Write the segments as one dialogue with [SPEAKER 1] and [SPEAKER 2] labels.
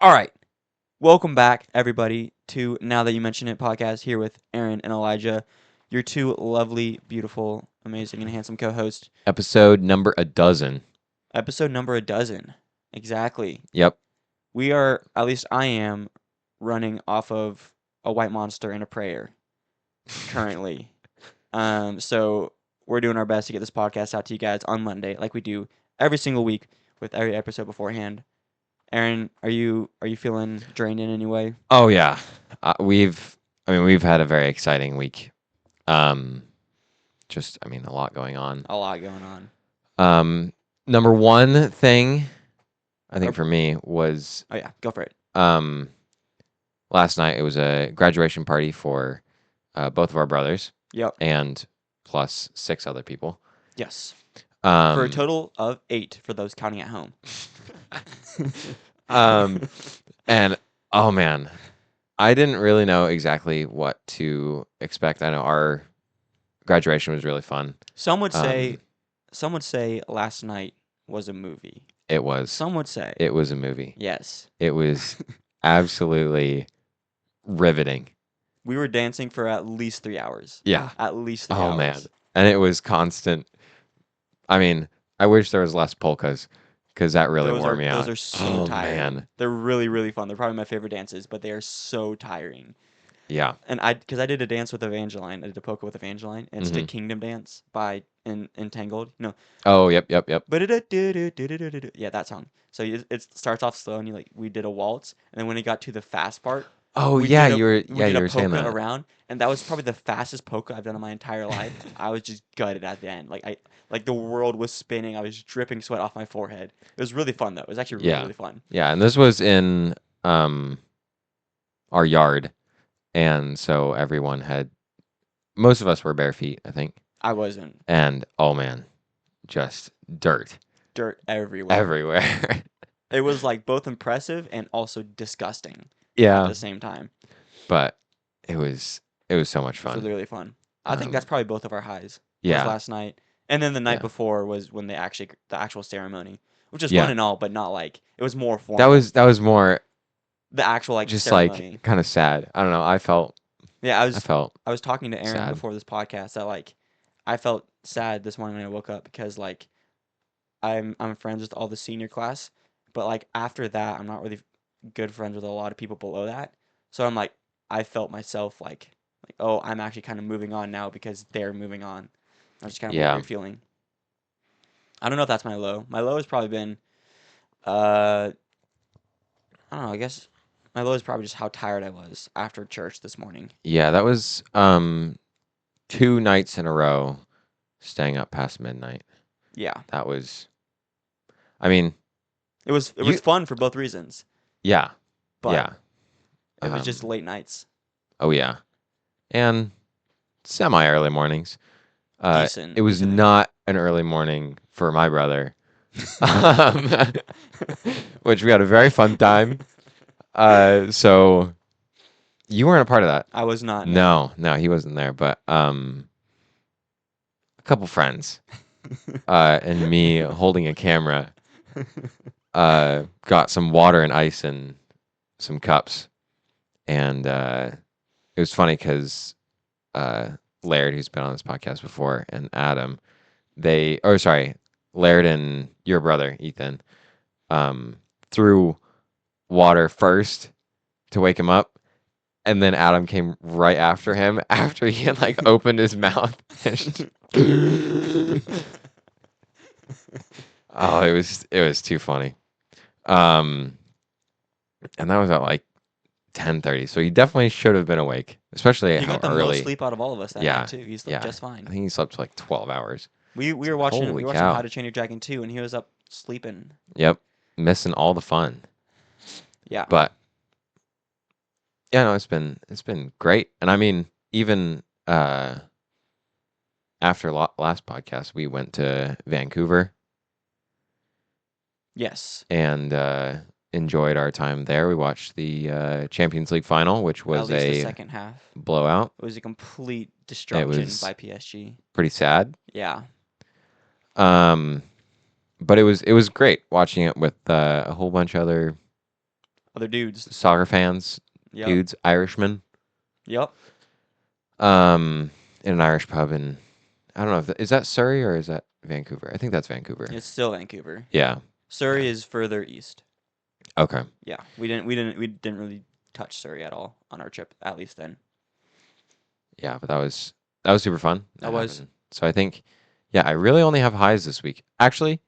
[SPEAKER 1] All right. Welcome back, everybody, to Now That You Mention It podcast here with Aaron and Elijah, your two lovely, beautiful, amazing, and handsome co hosts.
[SPEAKER 2] Episode number a dozen.
[SPEAKER 1] Episode number a dozen. Exactly.
[SPEAKER 2] Yep.
[SPEAKER 1] We are, at least I am, running off of a white monster and a prayer currently. So we're doing our best to get this podcast out to you guys on Monday, like we do every single week with every episode beforehand. Aaron, are you feeling drained in any way?
[SPEAKER 2] Oh yeah. We've had a very exciting week. Um, a lot going on.
[SPEAKER 1] A lot going on.
[SPEAKER 2] Number one thing I think
[SPEAKER 1] Or-
[SPEAKER 2] for me was
[SPEAKER 1] Oh yeah, go for it.
[SPEAKER 2] um last night. It was a graduation party for both of our brothers
[SPEAKER 1] Yep.
[SPEAKER 2] and plus 6 other people.
[SPEAKER 1] Yes. For a
[SPEAKER 2] Um,
[SPEAKER 1] total of 8 for those counting at home.
[SPEAKER 2] um, and oh man, I didn't really know exactly what to expect. I know our graduation was really fun.
[SPEAKER 1] Some would say,
[SPEAKER 2] Um,
[SPEAKER 1] some would say last night was a movie.
[SPEAKER 2] it was.
[SPEAKER 1] Some would say,
[SPEAKER 2] It was a movie.
[SPEAKER 1] yes.
[SPEAKER 2] It was absolutely riveting.
[SPEAKER 1] We were dancing for at least 3 hours.
[SPEAKER 2] Yeah.
[SPEAKER 1] At least 3
[SPEAKER 2] Oh
[SPEAKER 1] hours.
[SPEAKER 2] man. And it was constant. I mean, I wish there was less polkas because that really wore me out.
[SPEAKER 1] Those are so
[SPEAKER 2] Oh
[SPEAKER 1] tiring.
[SPEAKER 2] man.
[SPEAKER 1] They're really, really fun. They're probably my favorite dances, but they are so tiring.
[SPEAKER 2] Yeah.
[SPEAKER 1] And because I did a dance with Evangeline, I did a polka with Evangeline, and it's the
[SPEAKER 2] Mhm.
[SPEAKER 1] Kingdom Dance by Entangled. No,
[SPEAKER 2] Oh, yep.
[SPEAKER 1] but yeah, that song. So it starts off slow, and we did a waltz, and then when it got to the fast part,
[SPEAKER 2] Oh
[SPEAKER 1] we
[SPEAKER 2] yeah,
[SPEAKER 1] did a
[SPEAKER 2] you
[SPEAKER 1] we did a
[SPEAKER 2] were saying
[SPEAKER 1] polka
[SPEAKER 2] that.
[SPEAKER 1] around, and that was probably the fastest polka I've done in my entire life. I was just gutted at the end, like the world was spinning. I was dripping sweat off my forehead. It was really fun though. It was actually really
[SPEAKER 2] Yeah.
[SPEAKER 1] really fun.
[SPEAKER 2] Yeah, and this was in our yard, and so most of us were bare feet, I think.
[SPEAKER 1] I wasn't.
[SPEAKER 2] And oh man, just dirt
[SPEAKER 1] Dirt everywhere.
[SPEAKER 2] everywhere.
[SPEAKER 1] It was like both impressive and also disgusting at
[SPEAKER 2] Yeah,
[SPEAKER 1] the same time.
[SPEAKER 2] but it was so much
[SPEAKER 1] It was
[SPEAKER 2] fun.
[SPEAKER 1] really, really fun. I think that's
[SPEAKER 2] Um,
[SPEAKER 1] probably both of our highs. Was
[SPEAKER 2] yeah,
[SPEAKER 1] last night, and then the night
[SPEAKER 2] yeah,
[SPEAKER 1] before was when the actual ceremony, which was fun
[SPEAKER 2] yeah.
[SPEAKER 1] and all, but not like it was more
[SPEAKER 2] That
[SPEAKER 1] formal.
[SPEAKER 2] was more
[SPEAKER 1] The actual like
[SPEAKER 2] just like
[SPEAKER 1] ceremony.
[SPEAKER 2] kind of sad. I don't know.
[SPEAKER 1] Yeah,
[SPEAKER 2] I felt
[SPEAKER 1] I was talking to Aaron
[SPEAKER 2] sad.
[SPEAKER 1] before this podcast that like I felt sad this morning when I woke up because like I'm friends with all the senior class, but like after that I'm not really good friends with a lot of people below that. So I'm like I felt myself like oh I'm actually kind of moving on now because they're moving on. That's just kind of a
[SPEAKER 2] Yeah,
[SPEAKER 1] weird feeling. I don't know if that's my low. My low has probably been uh I don't know, I guess my low is probably just how tired I was after church this morning.
[SPEAKER 2] yeah. That was 2 nights in a row, staying up past midnight.
[SPEAKER 1] Yeah.
[SPEAKER 2] That was. I mean,
[SPEAKER 1] It was
[SPEAKER 2] you.
[SPEAKER 1] fun for both reasons,
[SPEAKER 2] Yeah,
[SPEAKER 1] but
[SPEAKER 2] yeah.
[SPEAKER 1] it was just
[SPEAKER 2] Um,
[SPEAKER 1] late nights.
[SPEAKER 2] oh yeah, and semi early mornings.
[SPEAKER 1] Decent,
[SPEAKER 2] It was
[SPEAKER 1] decent.
[SPEAKER 2] not an early morning for my brother, um, which we had a very fun time. So you weren't a part of that.
[SPEAKER 1] I was not, no.
[SPEAKER 2] No, no, he wasn't there. But a couple friends, and me holding a camera, got some water and ice in some cups, and it was funny because Laird, who's been on this podcast before, and Adam, Laird and your brother Ethan, threw water first to wake him up, and then Adam came right after him after he had like opened his mouth. Oh, it was too funny. Um, and that was at like 10:30, so he definitely should have been awake, especially
[SPEAKER 1] He
[SPEAKER 2] how
[SPEAKER 1] got the most
[SPEAKER 2] early.
[SPEAKER 1] sleep out of all of us that
[SPEAKER 2] Yeah,
[SPEAKER 1] night too. He slept
[SPEAKER 2] yeah.
[SPEAKER 1] just
[SPEAKER 2] I
[SPEAKER 1] fine.
[SPEAKER 2] think he slept for like 12 hours.
[SPEAKER 1] We were
[SPEAKER 2] It's like,
[SPEAKER 1] watching
[SPEAKER 2] holy
[SPEAKER 1] How
[SPEAKER 2] cow.
[SPEAKER 1] to Train Your Dragon 2 and he was up sleeping.
[SPEAKER 2] Yep, missing all the fun.
[SPEAKER 1] Yeah.
[SPEAKER 2] But yeah, no, it's been great. And I mean, even after last podcast, we went to Vancouver
[SPEAKER 1] Yes.
[SPEAKER 2] and enjoyed our time there. We watched the Champions League final, which
[SPEAKER 1] At
[SPEAKER 2] was
[SPEAKER 1] least the
[SPEAKER 2] a
[SPEAKER 1] second half.
[SPEAKER 2] blowout.
[SPEAKER 1] It was a complete
[SPEAKER 2] It
[SPEAKER 1] destruction
[SPEAKER 2] was
[SPEAKER 1] by PSG.
[SPEAKER 2] pretty sad.
[SPEAKER 1] Yeah.
[SPEAKER 2] But it was great watching it with a whole bunch of other
[SPEAKER 1] Other dudes.
[SPEAKER 2] soccer fans,
[SPEAKER 1] Yep.
[SPEAKER 2] dudes, Irishmen,
[SPEAKER 1] Yep.
[SPEAKER 2] um, in an Irish pub in I don't know if is that Surrey or is that Vancouver? I think that's Vancouver.
[SPEAKER 1] It's still Vancouver.
[SPEAKER 2] Yeah. Yeah.
[SPEAKER 1] Surrey is further east.
[SPEAKER 2] Okay.
[SPEAKER 1] Yeah. We didn't really touch Surrey at all on our trip, at least then.
[SPEAKER 2] Yeah, but that was super fun.
[SPEAKER 1] That was
[SPEAKER 2] So I think, yeah, I really only have highs this week. Actually,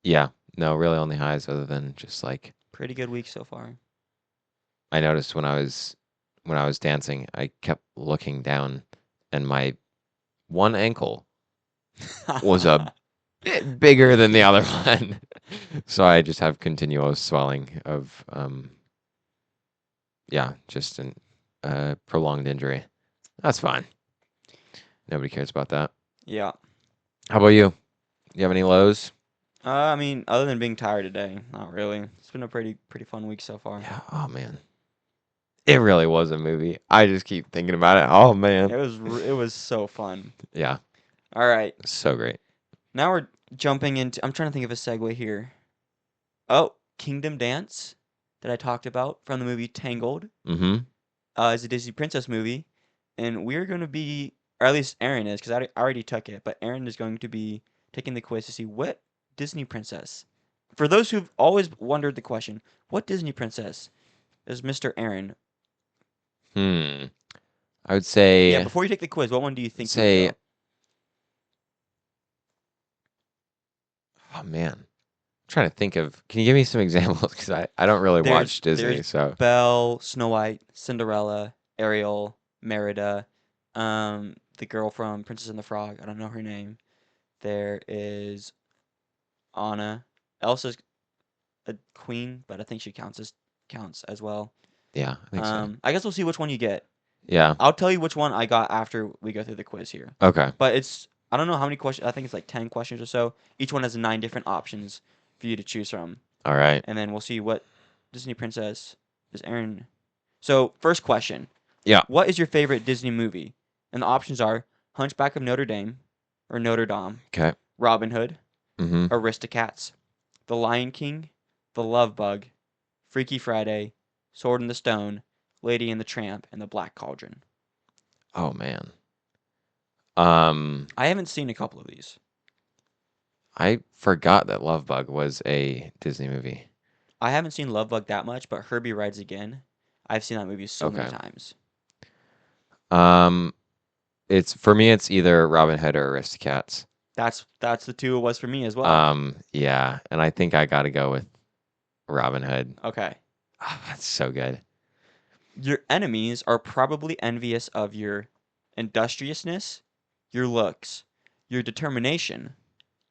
[SPEAKER 2] yeah, no, really only highs other than just like
[SPEAKER 1] pretty good week so far.
[SPEAKER 2] I noticed when I was dancing, I kept looking down, and my one ankle was a bit bigger than the other one. So I just have continuous swelling of yeah, just an prolonged injury. That's fine. Nobody cares about that.
[SPEAKER 1] Yeah.
[SPEAKER 2] How about you? You have any lows?
[SPEAKER 1] I mean, other than being tired today, not really. It's been a pretty fun week so far.
[SPEAKER 2] Yeah. Oh man, it really was a movie. I just keep thinking about it. Oh man.
[SPEAKER 1] It was so fun.
[SPEAKER 2] Yeah.
[SPEAKER 1] All right.
[SPEAKER 2] So great.
[SPEAKER 1] Now we're jumping into I'm trying to think of a segue here. Oh, Kingdom Dance that I talked about from the movie Tangled.
[SPEAKER 2] Mm-hmm.
[SPEAKER 1] Is a Disney princess movie, and we're going to be, or at least Aaron is, because I already took it, but Aaron is going to be taking the quiz to see what Disney princess. For those who've always wondered the question, what Disney princess is Mr. Aaron?
[SPEAKER 2] Hmm. I would
[SPEAKER 1] Yeah,
[SPEAKER 2] say
[SPEAKER 1] before you take the quiz, what one do you think you would
[SPEAKER 2] say.
[SPEAKER 1] go?
[SPEAKER 2] Oh man. I'm trying to think of. Can you give me some examples? Because I don't really watch
[SPEAKER 1] There's
[SPEAKER 2] Disney. So
[SPEAKER 1] Belle, Snow White, Cinderella, Ariel, Merida, the girl from Princess and the Frog. I don't know her name. There is Anna. Elsa's a queen, but I think she counts as well.
[SPEAKER 2] yeah, I think so.
[SPEAKER 1] I guess we'll see which one you get.
[SPEAKER 2] Yeah.
[SPEAKER 1] I'll tell you which one I got after we go through the quiz here.
[SPEAKER 2] Okay.
[SPEAKER 1] But I don't know how many questions. I think it's like 10 questions or so. Each one has 9 different options for you to choose from,
[SPEAKER 2] All right.
[SPEAKER 1] and then we'll see what Disney princess is Aaron. So first question:
[SPEAKER 2] Yeah.
[SPEAKER 1] what is your favorite Disney movie? And the options are Hunchback of Notre Dame, or Notre Dame,
[SPEAKER 2] Okay.
[SPEAKER 1] Robin Hood,
[SPEAKER 2] Mm-hmm.
[SPEAKER 1] Aristocats, The Lion King, The Love Bug, Freaky Friday, Sword in the Stone, Lady and the Tramp, and The Black Cauldron.
[SPEAKER 2] Oh man. Um,
[SPEAKER 1] I haven't seen a couple of these.
[SPEAKER 2] I forgot that Love Bug was a Disney movie.
[SPEAKER 1] I haven't seen Love Bug that much, but Herbie Rides Again, I've seen that movie so many
[SPEAKER 2] Okay.
[SPEAKER 1] times.
[SPEAKER 2] Um, it's for me. It's either Robin Hood or Aristocats.
[SPEAKER 1] That's the two it was for me as well.
[SPEAKER 2] Yeah, and I think I got to go with Robin Hood.
[SPEAKER 1] Okay.
[SPEAKER 2] Ah, that's so good.
[SPEAKER 1] Your enemies are probably envious of your industriousness, your looks, your determination,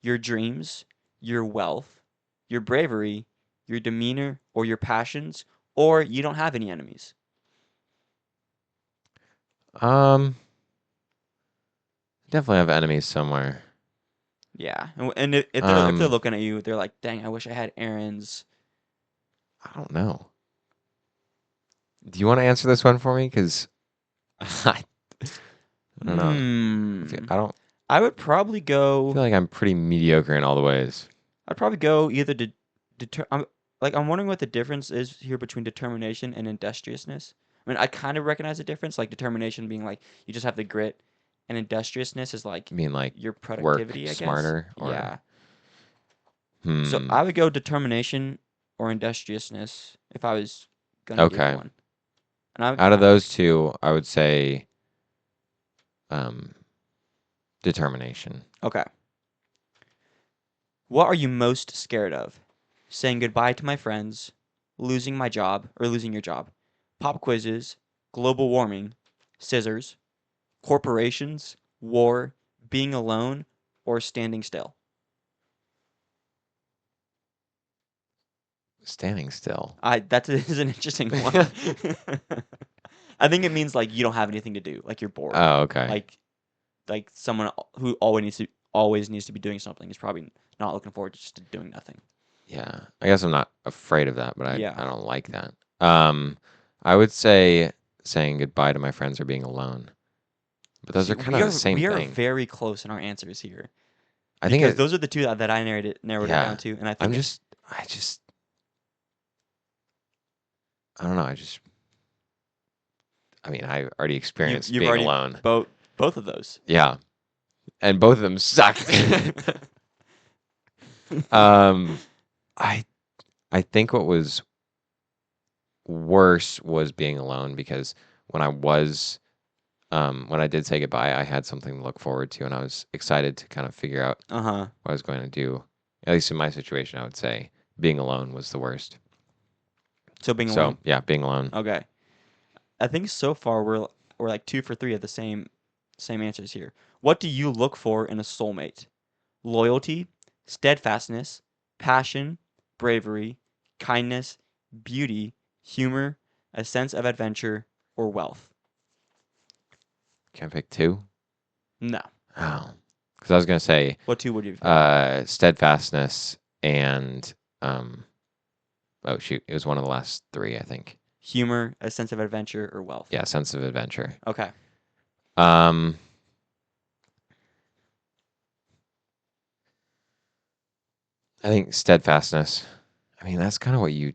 [SPEAKER 1] your dreams, your wealth, your bravery, your demeanor, or your passions, or you don't have any enemies.
[SPEAKER 2] Um, definitely have enemies somewhere.
[SPEAKER 1] Yeah, and if they're
[SPEAKER 2] Um,
[SPEAKER 1] looking at you, they're like, "Dang, I wish I had Aaron's."
[SPEAKER 2] I don't know. Do you want to answer this one for me? Because I don't know.
[SPEAKER 1] Hmm.
[SPEAKER 2] I don't
[SPEAKER 1] I would probably go.
[SPEAKER 2] feel like I'm pretty mediocre in all the ways.
[SPEAKER 1] I'd probably go either I'm wondering what the difference is here between determination and industriousness. I mean, I kind of recognize the difference, like determination being like you just have the grit, and industriousness is like
[SPEAKER 2] You mean like
[SPEAKER 1] your
[SPEAKER 2] work
[SPEAKER 1] productivity, I guess.
[SPEAKER 2] smarter or
[SPEAKER 1] Yeah. So
[SPEAKER 2] hmm.
[SPEAKER 1] I would go determination or industriousness if I was gonna give
[SPEAKER 2] Okay.
[SPEAKER 1] one. And I,
[SPEAKER 2] Out of
[SPEAKER 1] I
[SPEAKER 2] those two, I would say um determination.
[SPEAKER 1] okay. What are you most scared of? Saying goodbye to my friends, losing my job or losing your job, pop quizzes, global warming, scissors, corporations, war, being alone, or standing still.
[SPEAKER 2] Standing still.
[SPEAKER 1] That is an interesting one. I think it means like you don't have anything to do, like you're bored.
[SPEAKER 2] Oh, okay.
[SPEAKER 1] Like someone who always needs to be doing something is probably not looking forward to just doing nothing.
[SPEAKER 2] Yeah. I guess I'm not afraid of that, but
[SPEAKER 1] Yeah.
[SPEAKER 2] I don't like that. I would say saying goodbye to my friends or being alone. But those
[SPEAKER 1] See,
[SPEAKER 2] are kind of the same
[SPEAKER 1] we are
[SPEAKER 2] thing.
[SPEAKER 1] very close in our answers here
[SPEAKER 2] I think
[SPEAKER 1] because those are the two that I narrowed it
[SPEAKER 2] yeah.
[SPEAKER 1] down to, and I
[SPEAKER 2] I'm
[SPEAKER 1] think it's
[SPEAKER 2] just I just I don't know. I already experienced
[SPEAKER 1] You've
[SPEAKER 2] being
[SPEAKER 1] already
[SPEAKER 2] alone.
[SPEAKER 1] both of those.
[SPEAKER 2] Yeah, and both of them sucked. um, I I think what was worse was being alone because when I was when I did say goodbye, I had something to look forward to, and I was excited to kind of figure out
[SPEAKER 1] Uh-huh.
[SPEAKER 2] what I was going to do. At least in my situation, I would say being alone was the worst.
[SPEAKER 1] So being
[SPEAKER 2] So
[SPEAKER 1] alone.
[SPEAKER 2] yeah, being alone.
[SPEAKER 1] Okay. I think so far we're like 2 for 3 of the same answers here. What do you look for in a soulmate? Loyalty, steadfastness, passion, bravery, kindness, beauty, humor, a sense of adventure, or wealth?
[SPEAKER 2] Can I pick two?
[SPEAKER 1] No.
[SPEAKER 2] Oh, because I was gonna say
[SPEAKER 1] What two would you pick?
[SPEAKER 2] steadfastness and um. Oh shoot, it was one of the last three, I think.
[SPEAKER 1] Humor, a sense of adventure, or wealth?
[SPEAKER 2] Yeah, sense of adventure.
[SPEAKER 1] Okay.
[SPEAKER 2] Um, I think steadfastness. I mean, that's kind of what you.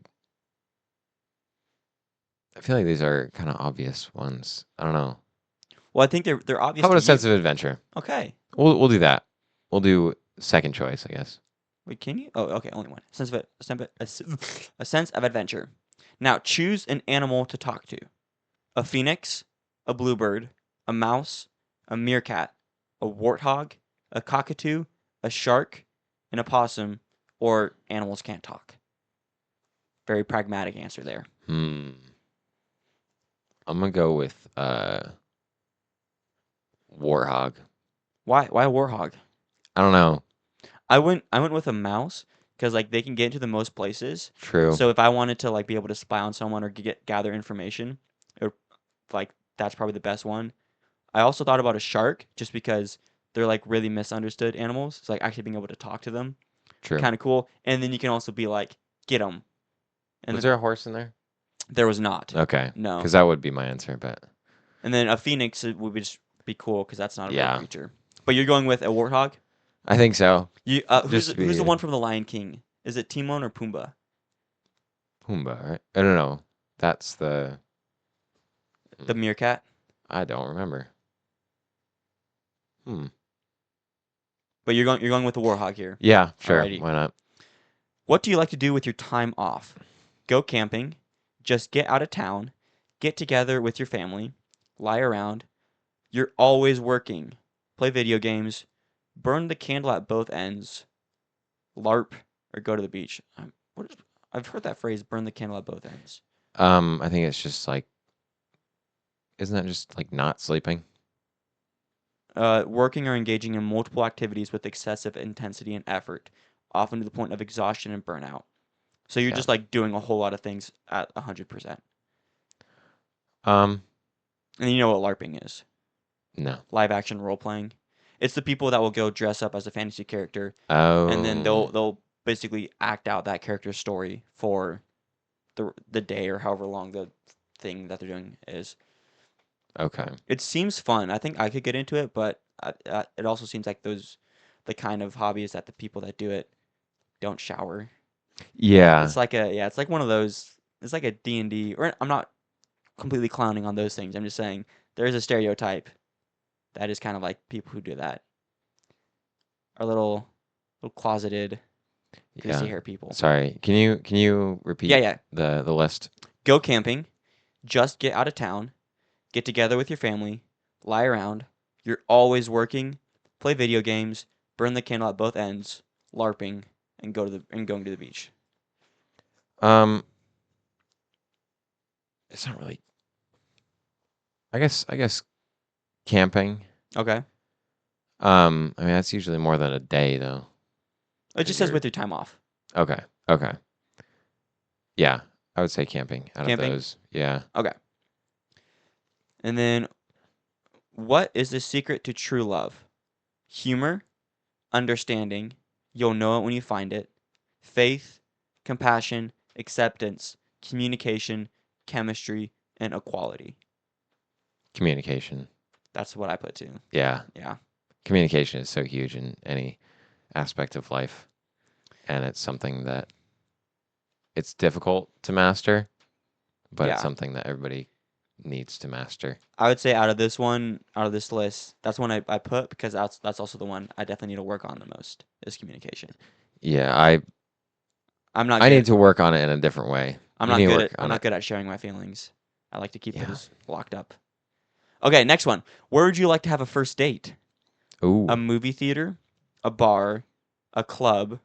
[SPEAKER 2] I feel like these are kind of obvious ones. I don't know.
[SPEAKER 1] Well, I think they're obvious
[SPEAKER 2] How about
[SPEAKER 1] to
[SPEAKER 2] a sense
[SPEAKER 1] you.
[SPEAKER 2] of adventure?
[SPEAKER 1] Okay.
[SPEAKER 2] We'll do that. We'll do second choice, I guess.
[SPEAKER 1] Wait, can you? Oh, okay, only one. A sense of adventure. Now, choose an animal to talk to. A phoenix, a bluebird, a mouse, a meerkat, a warthog, a cockatoo, a shark, an opossum, or animals can't talk. Very pragmatic answer there.
[SPEAKER 2] Hmm. I'm gonna go with warhog.
[SPEAKER 1] Why a warthog?
[SPEAKER 2] I don't know.
[SPEAKER 1] I went with a mouse because like they can get into the most places.
[SPEAKER 2] True.
[SPEAKER 1] So if I wanted to like be able to spy on someone or gather information, or like that's probably the best one. I also thought about a shark just because they're like really misunderstood animals. It's like actually being able to talk to them,
[SPEAKER 2] True.
[SPEAKER 1] kind of cool. And then you can also be like, get them. And
[SPEAKER 2] Was
[SPEAKER 1] then
[SPEAKER 2] there a horse in there?
[SPEAKER 1] there was not.
[SPEAKER 2] Okay.
[SPEAKER 1] No.
[SPEAKER 2] Because that would be my answer, but
[SPEAKER 1] And then a phoenix would just be cool because that's not a real
[SPEAKER 2] yeah,
[SPEAKER 1] creature. But you're going with a warthog.
[SPEAKER 2] I think so.
[SPEAKER 1] You who's
[SPEAKER 2] Just to
[SPEAKER 1] who's the
[SPEAKER 2] be
[SPEAKER 1] one from the Lion King? Is it Timon or Pumbaa?
[SPEAKER 2] Pumbaa, right? I don't know. That's the.
[SPEAKER 1] The
[SPEAKER 2] hmm,
[SPEAKER 1] meerkat.
[SPEAKER 2] I don't remember. Hmm.
[SPEAKER 1] But you're going with the warthog here.
[SPEAKER 2] Yeah, sure.
[SPEAKER 1] Alrighty.
[SPEAKER 2] Why not?
[SPEAKER 1] What do you like to do with your time off? Go camping, just get out of town, get together with your family, lie around, you're always working, play video games, burn the candle at both ends, LARP, or go to the beach. I've heard that phrase, burn the candle at both ends.
[SPEAKER 2] I think it's just like, isn't that just like not sleeping?
[SPEAKER 1] Working or engaging in multiple activities with excessive intensity and effort, often to the point of exhaustion and burnout. So you're
[SPEAKER 2] Yeah.
[SPEAKER 1] just like doing a whole lot of things at 100%.
[SPEAKER 2] Um,
[SPEAKER 1] And you know what LARPing is.
[SPEAKER 2] no.
[SPEAKER 1] Live action role playing. It's the people that will go dress up as a fantasy character and then they'll
[SPEAKER 2] Oh,
[SPEAKER 1] they'll basically act out that character's story for the day or however long the thing that they're doing is.
[SPEAKER 2] okay.
[SPEAKER 1] It seems fun. I think I could get into it, but it also seems like the kind of hobbies that the people that do it don't shower.
[SPEAKER 2] Yeah.
[SPEAKER 1] It's like it's like one of those. It's like a D&D, or I'm not completely clowning on those things. I'm just saying there is a stereotype that is kind of like people who do that are little closeted, greasy
[SPEAKER 2] Yeah.
[SPEAKER 1] hair people.
[SPEAKER 2] Sorry. Can you
[SPEAKER 1] Yeah,
[SPEAKER 2] repeat
[SPEAKER 1] yeah.
[SPEAKER 2] the list?
[SPEAKER 1] Go camping, just get out of town, get together with your family, lie around. You're always working, play video games, burn the candle at both ends, LARPing, and going to the beach.
[SPEAKER 2] Um, it's not really. I guess camping.
[SPEAKER 1] Okay.
[SPEAKER 2] I mean that's usually more than a day though,
[SPEAKER 1] It
[SPEAKER 2] because
[SPEAKER 1] just says
[SPEAKER 2] you're
[SPEAKER 1] with your time off.
[SPEAKER 2] okay. Okay. Yeah, I would say camping out of
[SPEAKER 1] Camping.
[SPEAKER 2] those. Yeah.
[SPEAKER 1] Okay. And then, what is the secret to true love? Humor, understanding. You'll know it when you find it. Faith, compassion, acceptance, communication, chemistry, and equality.
[SPEAKER 2] Communication.
[SPEAKER 1] That's what I put too.
[SPEAKER 2] Yeah.
[SPEAKER 1] Yeah.
[SPEAKER 2] Communication is so huge in any aspect of life, and it's something that it's difficult to master, but it's
[SPEAKER 1] Yeah.
[SPEAKER 2] something that everybody needs to master.
[SPEAKER 1] I would say out of this list, that's one I put because that's also the one I definitely need to work on the most is communication.
[SPEAKER 2] Yeah, I
[SPEAKER 1] I'm not
[SPEAKER 2] I need
[SPEAKER 1] good.
[SPEAKER 2] to work on it in a different way. You need to work
[SPEAKER 1] I'm
[SPEAKER 2] on
[SPEAKER 1] not
[SPEAKER 2] it.
[SPEAKER 1] good at sharing my feelings. I like to keep
[SPEAKER 2] Yeah.
[SPEAKER 1] those locked up. Okay, next one. Where would you like to have a first date? A
[SPEAKER 2] Ooh.
[SPEAKER 1] movie theater, a bar, a club,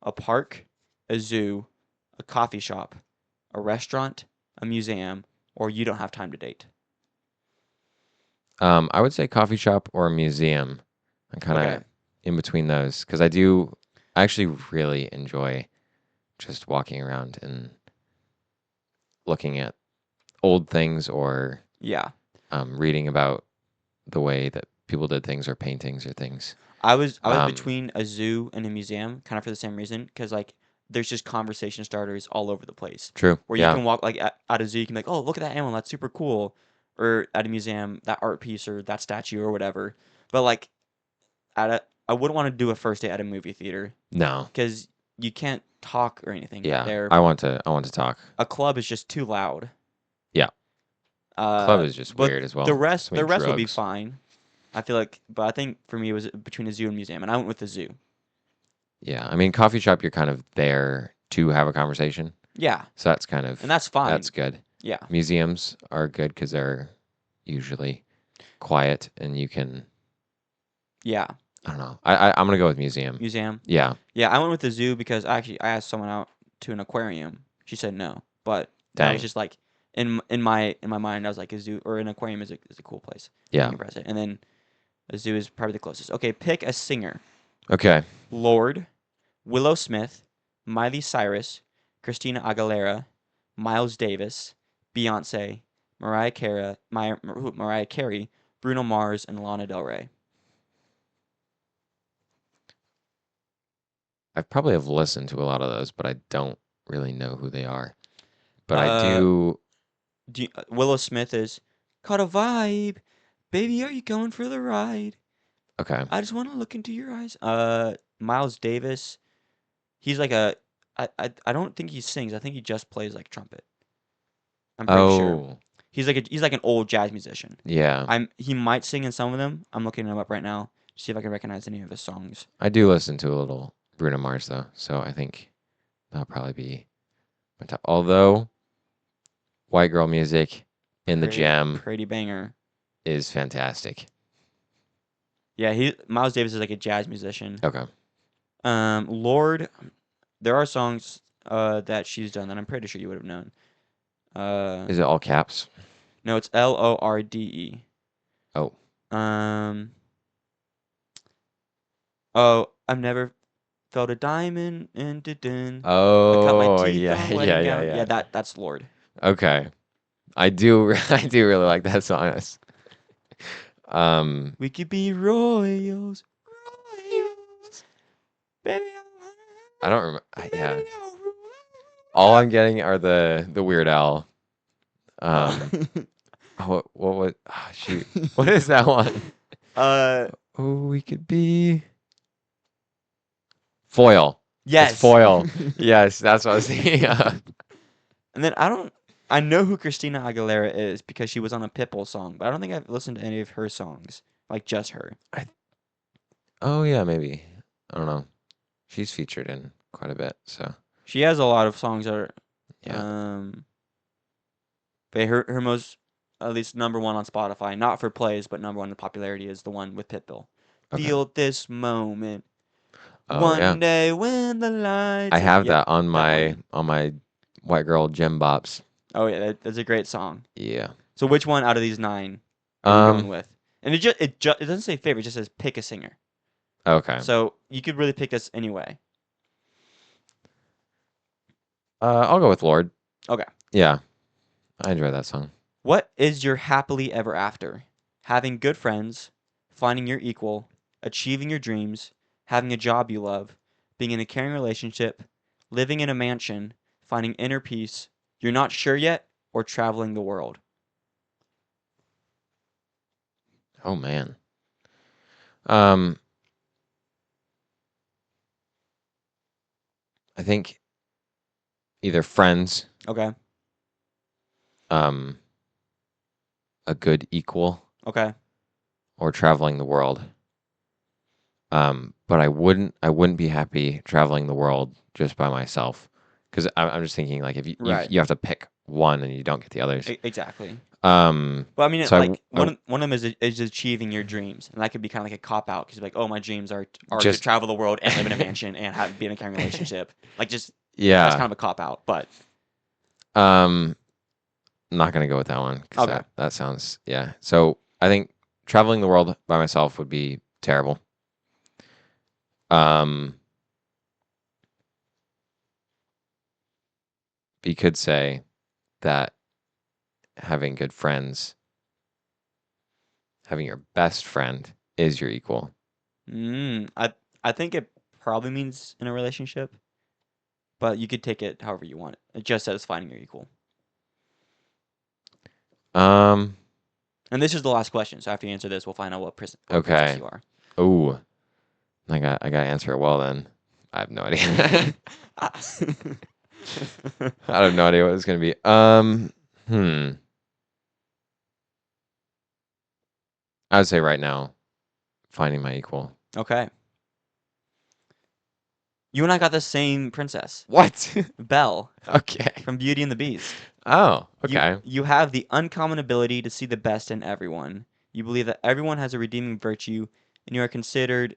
[SPEAKER 1] a park, a zoo, a coffee shop, a restaurant, a museum, or you don't have time to date.
[SPEAKER 2] I would say coffee shop or a museum. I'm kind
[SPEAKER 1] Okay.
[SPEAKER 2] of in between those because I actually really enjoy just walking around and looking at old things or
[SPEAKER 1] Yeah.
[SPEAKER 2] reading about the way that people did things or paintings or things.
[SPEAKER 1] I was
[SPEAKER 2] Um,
[SPEAKER 1] between a zoo and a museum, kind of for the same reason, because like there's just conversation starters all over the place.
[SPEAKER 2] True.
[SPEAKER 1] Where you
[SPEAKER 2] Yeah.
[SPEAKER 1] can walk like at a zoo, you can be like, oh, look at that animal, that's super cool, or at a museum, that art piece or that statue or whatever. But like I wouldn't want to do a first date at a movie theater
[SPEAKER 2] No.
[SPEAKER 1] because you can't talk or anything
[SPEAKER 2] Yeah.
[SPEAKER 1] there.
[SPEAKER 2] I want to talk.
[SPEAKER 1] A club is just too loud.
[SPEAKER 2] Yeah. Club is just
[SPEAKER 1] But
[SPEAKER 2] weird as well. So
[SPEAKER 1] the
[SPEAKER 2] many
[SPEAKER 1] rest would be
[SPEAKER 2] drugs.
[SPEAKER 1] fine. I feel like, but I think for me it was between a zoo and museum, and I went with the zoo.
[SPEAKER 2] Yeah. I mean, coffee shop, you're kind of there to have a conversation.
[SPEAKER 1] Yeah,
[SPEAKER 2] So that's kind
[SPEAKER 1] and
[SPEAKER 2] of
[SPEAKER 1] that's
[SPEAKER 2] that's
[SPEAKER 1] fine.
[SPEAKER 2] good.
[SPEAKER 1] Yeah,
[SPEAKER 2] Museums are good because they're usually quiet and you can.
[SPEAKER 1] yeah,
[SPEAKER 2] I don't know. I'm gonna go with museum.
[SPEAKER 1] museum.
[SPEAKER 2] Yeah.
[SPEAKER 1] Yeah, I went with the zoo because I asked someone out to an aquarium. She said no, but that was
[SPEAKER 2] Dang.
[SPEAKER 1] just like in my mind I was like a zoo or an aquarium is a cool place. You
[SPEAKER 2] Yeah.
[SPEAKER 1] can press it, and then a zoo is probably the closest. Okay, pick a singer:
[SPEAKER 2] Okay.
[SPEAKER 1] Lord, Willow Smith, Miley Cyrus, Christina Aguilera, Miles Davis, Beyonce, Mariah Carey, Bruno Mars, and Lana Del Rey.
[SPEAKER 2] I probably have listened to a lot of those, but I don't really know who they are. But I
[SPEAKER 1] Uh,
[SPEAKER 2] do.
[SPEAKER 1] Willow Smith is caught a vibe, baby. Are you going for the ride?
[SPEAKER 2] Okay.
[SPEAKER 1] I just want to look into your eyes. Miles Davis, he's like I don't think he sings. I think he just plays like trumpet. I'm pretty sure.
[SPEAKER 2] Oh,
[SPEAKER 1] He's like an old jazz musician.
[SPEAKER 2] yeah.
[SPEAKER 1] He might sing in some of them. I'm looking him up right now to see if I can recognize any of his songs.
[SPEAKER 2] I do listen to a little Bruno Mars though, so I think that'll probably be my top. Although white girl music in the gym
[SPEAKER 1] Pretty banger.
[SPEAKER 2] is fantastic.
[SPEAKER 1] Yeah, he Miles Davis is like a jazz musician.
[SPEAKER 2] Okay.
[SPEAKER 1] Lord, there are songs that she's done that I'm pretty sure you would have known. Uh,
[SPEAKER 2] Is it all caps?
[SPEAKER 1] no, it's Lorde.
[SPEAKER 2] Oh.
[SPEAKER 1] Um, oh, I've never felt a diamond in dun. I cut my
[SPEAKER 2] Oh,
[SPEAKER 1] teeth on
[SPEAKER 2] yeah,
[SPEAKER 1] a wedding
[SPEAKER 2] yeah, yeah,
[SPEAKER 1] gown. Yeah,
[SPEAKER 2] yeah.
[SPEAKER 1] that's Lord.
[SPEAKER 2] Okay. I do I do really like that song. Um
[SPEAKER 1] We could be royals, royals, baby.
[SPEAKER 2] I don't remember. Yeah.
[SPEAKER 1] Baby, I'll rule
[SPEAKER 2] All I'm getting are the Weird Al. Um
[SPEAKER 1] the
[SPEAKER 2] what was shoot.
[SPEAKER 1] world.
[SPEAKER 2] What is that one?
[SPEAKER 1] uh,
[SPEAKER 2] Oh, we could be Foil. It's
[SPEAKER 1] yes.
[SPEAKER 2] Foil. Yes, that's what I was thinking of.
[SPEAKER 1] And then I know who Christina Aguilera is because she was on a Pitbull song, but I don't think I've listened to any of her songs, like just her.
[SPEAKER 2] I, oh yeah, maybe. I don't know. She's featured in quite a bit, so
[SPEAKER 1] She has a lot of songs that are,
[SPEAKER 2] yeah.
[SPEAKER 1] um, but her most, at least number one on Spotify, not for plays, but number one in popularity is the one with Pitbull.
[SPEAKER 2] Okay.
[SPEAKER 1] Feel this moment,
[SPEAKER 2] Oh yeah.
[SPEAKER 1] one day when the
[SPEAKER 2] I
[SPEAKER 1] lights are,
[SPEAKER 2] have
[SPEAKER 1] yep,
[SPEAKER 2] that on
[SPEAKER 1] that
[SPEAKER 2] my
[SPEAKER 1] one.
[SPEAKER 2] white girl gem bops.
[SPEAKER 1] Oh yeah, that's a great song.
[SPEAKER 2] Yeah.
[SPEAKER 1] So which one out of these nine are you going
[SPEAKER 2] Um
[SPEAKER 1] with? And it doesn't say favorite, it just says pick a singer.
[SPEAKER 2] okay.
[SPEAKER 1] So you could really pick this anyway.
[SPEAKER 2] I'll go with Lord.
[SPEAKER 1] Okay.
[SPEAKER 2] Yeah. I enjoy that song.
[SPEAKER 1] What is your happily ever after? Having good friends, finding your equal, achieving your dreams, having a job you love, being in a caring relationship, living in a mansion, finding inner peace, you're not sure yet, or traveling the world.
[SPEAKER 2] Oh man. Um I think either friends
[SPEAKER 1] Okay.
[SPEAKER 2] um, a good equal
[SPEAKER 1] Okay.
[SPEAKER 2] or traveling the world. But I wouldn't be happy traveling the world just by myself because I'm just thinking like if you
[SPEAKER 1] Right.
[SPEAKER 2] you have to pick one and you don't get the others.
[SPEAKER 1] Exactly.
[SPEAKER 2] Um,
[SPEAKER 1] Well, I mean,
[SPEAKER 2] so
[SPEAKER 1] like
[SPEAKER 2] I
[SPEAKER 1] one of them is achieving your dreams, and that could be kind of like a cop out because like, oh, my dreams are to
[SPEAKER 2] just
[SPEAKER 1] travel the world and live in a mansion and have be in a caring relationship. Like, just that's
[SPEAKER 2] yeah.
[SPEAKER 1] kind of a cop out, but
[SPEAKER 2] Um, not gonna go with that one because
[SPEAKER 1] okay.
[SPEAKER 2] that sounds yeah. So I think traveling the world by myself would be terrible. Um, but you could say that having good friends, having your best friend is your equal.
[SPEAKER 1] Mm, I think it probably means in a relationship, but you could take it however you want. It just says finding your equal.
[SPEAKER 2] Um,
[SPEAKER 1] And this is the last question, so after you answer this, we'll find out what princess
[SPEAKER 2] okay.
[SPEAKER 1] you are.
[SPEAKER 2] Oh, I gotta answer it well then. I have no idea. I have no idea what it's gonna be. Hmm. I would say right now, finding my equal.
[SPEAKER 1] Okay. You and I got the same princess,
[SPEAKER 2] What?
[SPEAKER 1] Belle
[SPEAKER 2] Okay.
[SPEAKER 1] from Beauty and the Beast.
[SPEAKER 2] Oh,
[SPEAKER 1] You
[SPEAKER 2] okay.
[SPEAKER 1] you have the uncommon ability to see the best in everyone. You believe that everyone has a redeeming virtue, and you are considered